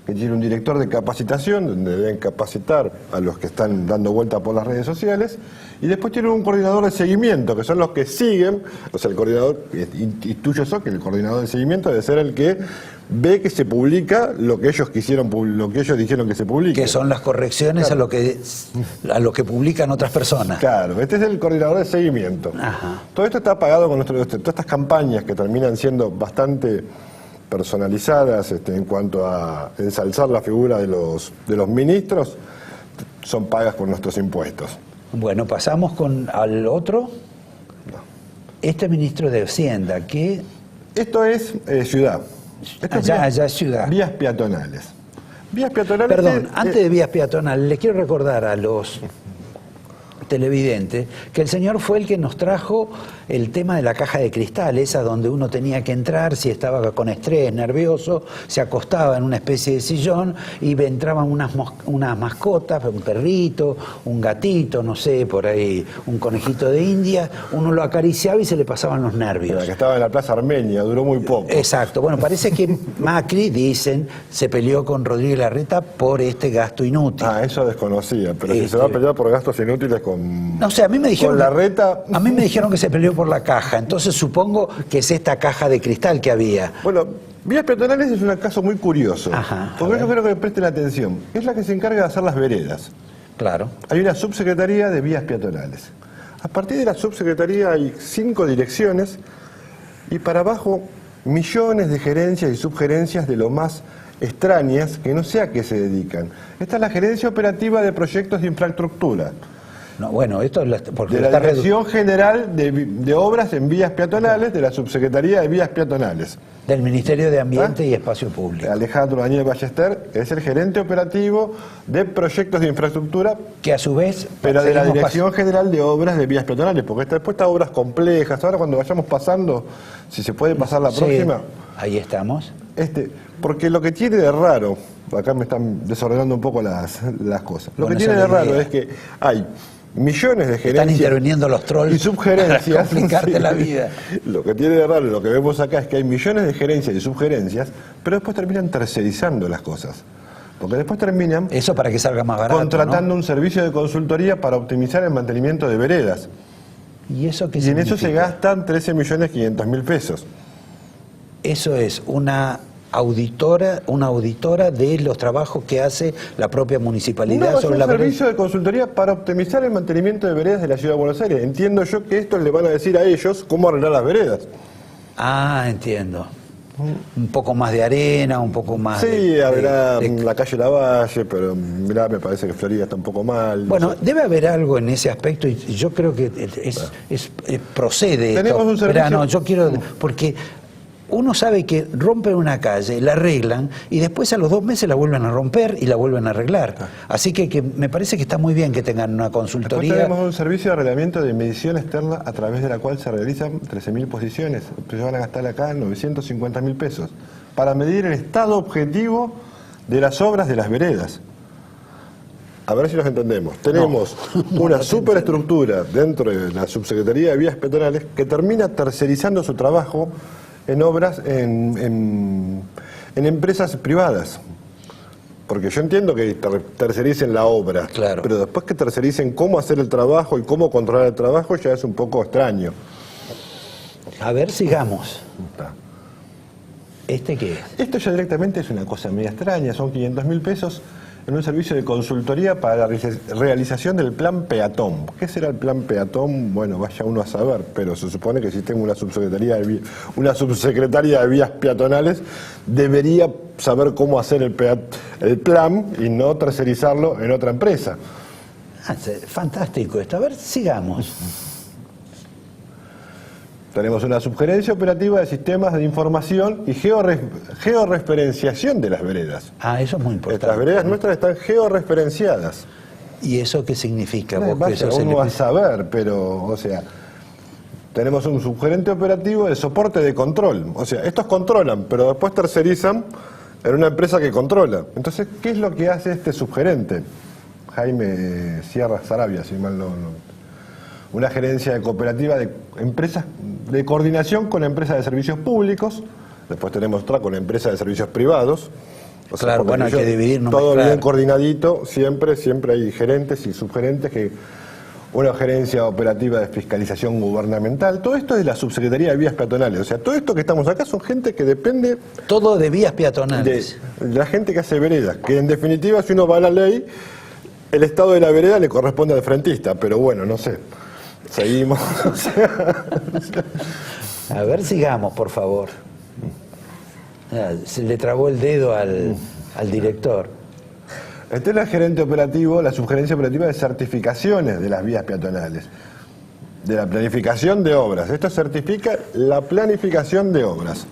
que tiene un director de capacitación, donde deben capacitar a los que están dando vuelta por las redes sociales, y después tiene un coordinador de seguimiento, que son los que siguen, o sea, el coordinador, intuyo eso, que el coordinador de seguimiento debe ser el que ve que se publica lo que ellos dijeron que se publique. Que son las correcciones, claro, a lo que publican otras personas. Claro, este es el coordinador de seguimiento. Ajá. Todo esto está pagado con todas estas campañas que terminan siendo bastante personalizadas en cuanto a ensalzar la figura de los ministros, son pagas con nuestros impuestos. Bueno, pasamos al otro. No. Este ministro de Hacienda, que... Esto es ciudad. Allá es ciudad. Vías peatonales. Vías peatonales. Perdón, antes de vías peatonales, les quiero recordar a los televidentes que el señor fue el que nos trajo el tema de la caja de cristal, esa donde uno tenía que entrar si estaba con estrés, nervioso, se acostaba en una especie de sillón y entraban unas mascotas, un perrito, un gatito, no sé, por ahí, un conejito de India, uno lo acariciaba y se le pasaban los nervios. La que estaba en la Plaza Armenia, duró muy poco. Exacto, bueno, parece que Macri, dicen, se peleó con Rodríguez Larreta por este gasto inútil. Ah, eso desconocía, pero si se va a pelear por gastos inútiles no sé, a mí me dijeron Larreta... A mí me dijeron que se peleó por la caja, entonces supongo que es esta caja de cristal que había. Bueno, vías peatonales es un caso muy curioso. Ajá, porque yo quiero que le presten atención. Es la que se encarga de hacer las veredas. Claro. Hay una subsecretaría de vías peatonales. A partir de la subsecretaría hay 5 direcciones y para abajo millones de gerencias y subgerencias de lo más extrañas que no sé a qué se dedican. Esta es la gerencia operativa de proyectos de infraestructura. No, bueno, esto es porque de la Dirección General de Obras en Vías Peatonales, de la Subsecretaría de Vías Peatonales. Del Ministerio de Ambiente y Espacio Público. Alejandro Daniel Ballester es el gerente operativo de proyectos de infraestructura, que a su vez... pero de la Dirección General de Obras de Vías Peatonales, porque después está obras complejas. Ahora cuando vayamos pasando, si se puede pasar la próxima... Ahí estamos. Porque lo que tiene de raro, acá me están desordenando un poco las cosas, lo que tiene de raro es que hay millones de gerencias. Están interviniendo los trolls y subgerencias. Para complicarte la vida. Lo que tiene de raro, lo que vemos acá es que hay millones de gerencias y subgerencias, pero después terminan tercerizando las cosas. Porque después terminan... Eso para que salga más barato, contratando, ¿no?, un servicio de consultoría para optimizar el mantenimiento de veredas. ¿Y eso qué Y significa? en eso se gastan 13.500.000 pesos. Eso es una auditora de los trabajos que hace la propia municipalidad sobre la vereda. Es un servicio de consultoría para optimizar el mantenimiento de veredas de la Ciudad de Buenos Aires. Entiendo yo que esto le van a decir a ellos cómo arreglar las veredas. Ah, entiendo. Un poco más de arena, un poco más sí, habrá la calle Lavalle, pero mirá, me parece que Florida está un poco mal. Bueno, no sé. debe haber algo en ese aspecto y yo creo que procede. Tenemos esto. un servicio... Mirá, no, yo quiero... Porque uno sabe que rompen una calle, la arreglan y después a los 2 meses la vuelven a romper y la vuelven a arreglar. Así que me parece que está muy bien que tengan una consultoría. Después tenemos un servicio de arreglamiento de medición externa a través de la cual se realizan 13.000 posiciones. Se van a gastar acá 950.000 pesos para medir el estado objetivo de las obras de las veredas. A ver si nos entendemos. Tenemos una superestructura dentro de la Subsecretaría de Vías Peatonales que termina tercerizando su trabajo en obras, en empresas privadas. Porque yo entiendo que tercericen la obra, claro, pero después que tercericen cómo hacer el trabajo y cómo controlar el trabajo ya es un poco extraño. A ver, sigamos. ¿Este qué es? Esto ya directamente es una cosa media extraña, son 500.000 pesos en un servicio de consultoría para la realización del plan peatón. ¿Qué será el plan peatón? Bueno, vaya uno a saber, pero se supone que si tengo una subsecretaría de vías peatonales, debería saber cómo hacer el plan y no tercerizarlo en otra empresa. Fantástico esto. A ver, sigamos. Tenemos una subgerencia operativa de sistemas de información y georreferenciación de las veredas. Ah, eso es muy importante. Las veredas nuestras están georreferenciadas. ¿Y eso qué significa? Vos que Vaya, sos el- uno va a saber, pero, o sea, tenemos un subgerente operativo de soporte de control. O sea, estos controlan, pero después tercerizan en una empresa que controla. Entonces, ¿qué es lo que hace este subgerente? Jaime Sierra Sarabia, si mal no. Una gerencia de cooperativa de empresas de coordinación con empresas de servicios públicos. Después tenemos otra con empresas de servicios privados. O sea, Claro, porque bueno, hay que dividir, no todo mezclar. bien coordinadito, siempre hay gerentes y subgerentes que una gerencia operativa de fiscalización gubernamental, todo esto es de la Subsecretaría de Vías Peatonales, o sea, todo esto que estamos acá son gente que depende Todo de vías de peatonales. la gente que hace veredas, que en definitiva si uno va a la ley, el estado de la vereda le corresponde al frentista, pero bueno, no sé, seguimos. O sea, A ver, sigamos, por favor. Se le trabó el dedo al director. este es el gerente operativo, la subgerencia operativa de certificaciones de las vías peatonales, de la planificación de obras. Esto certifica la planificación de obras,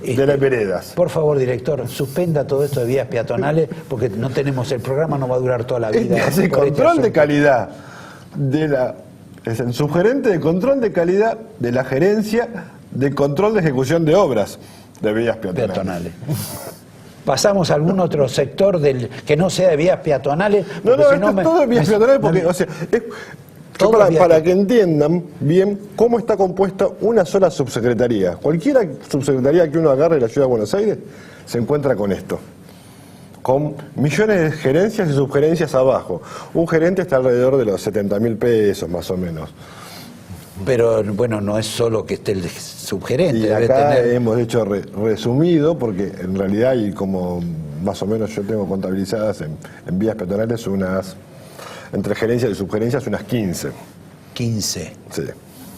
de las veredas. Por favor, director, suspenda todo esto de vías peatonales porque no tenemos, el programa no va a durar toda la vida. Este hace por este control de asunto. calidad es el subgerente de control de calidad de la gerencia de control de ejecución de obras de vías peatonales. Peatonales. ¿Pasamos a algún otro sector que no sea de vías peatonales? No, Porque no, si esto es me- todo de vías me- peatonales porque, me- o sea, Todo para, vías para peatonales. que entiendan bien cómo está compuesta una sola subsecretaría. Cualquier subsecretaría que uno agarre de la Ciudad de Buenos Aires se encuentra con esto. Con millones de gerencias y subgerencias abajo. Un gerente está alrededor de los 70.000 pesos, más o menos. Pero bueno, no es solo que esté el subgerente, Y debe acá tener... hemos hecho resumido, porque en realidad, y como más o menos yo tengo contabilizadas en vías peatonales, entre gerencias y subgerencias, unas 15. 15. Sí.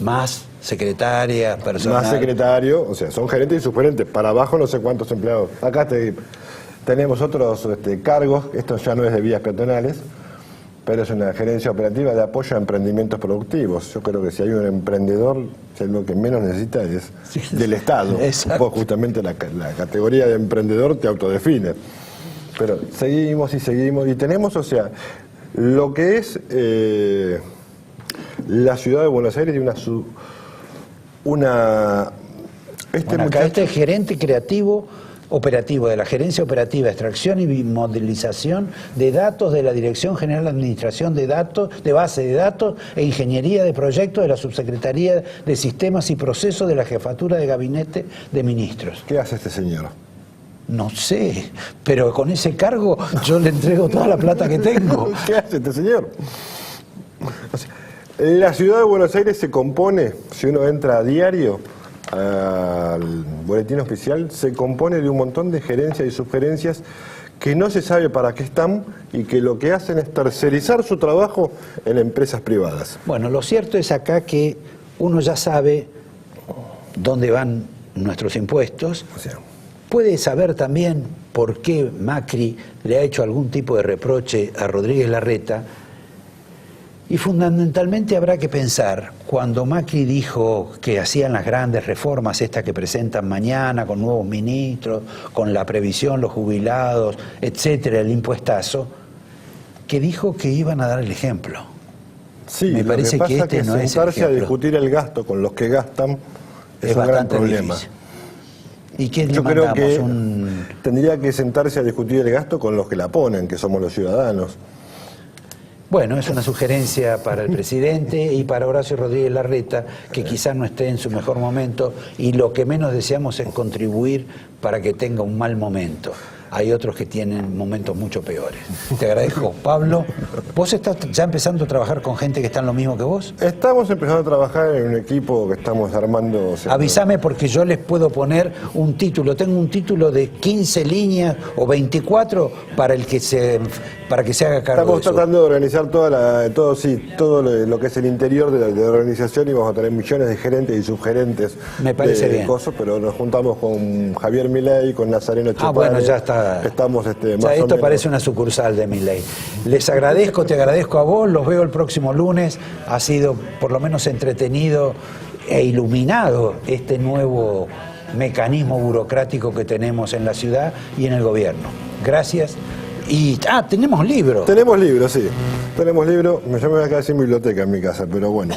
Más secretarias, personal. Más secretario, o sea, son gerentes y subgerentes. Para abajo no sé cuántos empleados. Acá tenemos otros cargos, esto ya no es de vías peatonales, pero es una gerencia operativa de apoyo a emprendimientos productivos. Yo creo que si hay un emprendedor, si hay lo que menos necesita es del Estado. Exacto. Pues justamente la categoría de emprendedor te autodefine. Pero seguimos y tenemos, o sea, lo que es la ciudad de Buenos Aires tiene Bueno, acá este gerente creativo operativo de la Gerencia Operativa, Extracción y Modelización de Datos de la Dirección General de Administración de Datos, de Base de Datos e Ingeniería de Proyectos de la Subsecretaría de Sistemas y Procesos de la Jefatura de Gabinete de Ministros. ¿Qué hace este señor? No sé, pero con ese cargo yo le entrego toda la plata que tengo. ¿Qué hace este señor? O sea, la ciudad de Buenos Aires se compone, si uno entra a diario, al boletín oficial, se compone de un montón de gerencias y subgerencias que no se sabe para qué están y que lo que hacen es tercerizar su trabajo en empresas privadas. Bueno, lo cierto es acá que uno ya sabe dónde van nuestros impuestos. O sea, Puede saber también por qué Macri le ha hecho algún tipo de reproche a Rodríguez Larreta. Y fundamentalmente habrá que pensar, cuando Macri dijo que hacían las grandes reformas, estas que presentan mañana, con nuevos ministros, con la previsión, los jubilados, etcétera, el impuestazo, que dijo que iban a dar el ejemplo. sí, Me parece lo que pasa que este no es el sentarse a ejemplo. discutir el gasto con los que gastan es un gran bastante problema. difícil. ¿Y quién le Yo creo mandamos? que tendría que sentarse a discutir el gasto con los que la ponen, que somos los ciudadanos. Bueno, es una sugerencia para el presidente y para Horacio Rodríguez Larreta, que quizás no esté en su mejor momento y lo que menos deseamos es contribuir para que tenga un mal momento. Hay otros que tienen momentos mucho peores. Te agradezco, Pablo. ¿Vos estás ya empezando a trabajar con gente que está en lo mismo que vos? Estamos empezando a trabajar en un equipo que estamos armando. o sea, Avísame porque yo les puedo poner un título. Tengo un título de 15 líneas o 24 para que se haga cargo Estamos de eso. tratando de organizar todo lo que es el interior de la organización y vamos a tener millones de gerentes y subgerentes. Me parece bien. Cosas, pero nos juntamos con Javier Milei, con Nazareno Chupani. Bueno, ya está. Estamos más Ya o esto menos. parece una sucursal de Milei. Les agradezco, te agradezco a vos, los veo el próximo lunes. Ha sido por lo menos entretenido e iluminado este nuevo mecanismo burocrático que tenemos en la ciudad y en el gobierno. Gracias Y tenemos libros. Tenemos libros, sí. Tenemos libros. Yo me voy a quedar sin biblioteca en mi casa, pero bueno.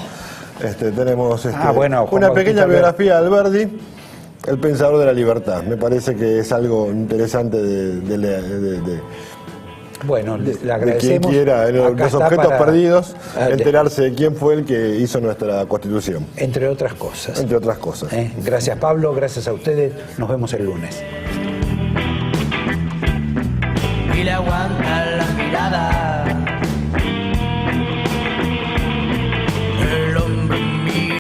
Tenemos bueno, Juan una Bautista pequeña Alberdi. biografía de Alberdi, el pensador de la libertad. Me parece que es algo interesante Bueno, le de quien agradecemos. quiera, Acá los está objetos para- perdidos, enterarse de quién fue el que hizo nuestra Constitución, Entre otras cosas. entre otras cosas. Gracias, Pablo. Gracias a ustedes. Nos vemos el lunes. Y le aguanta la mirada.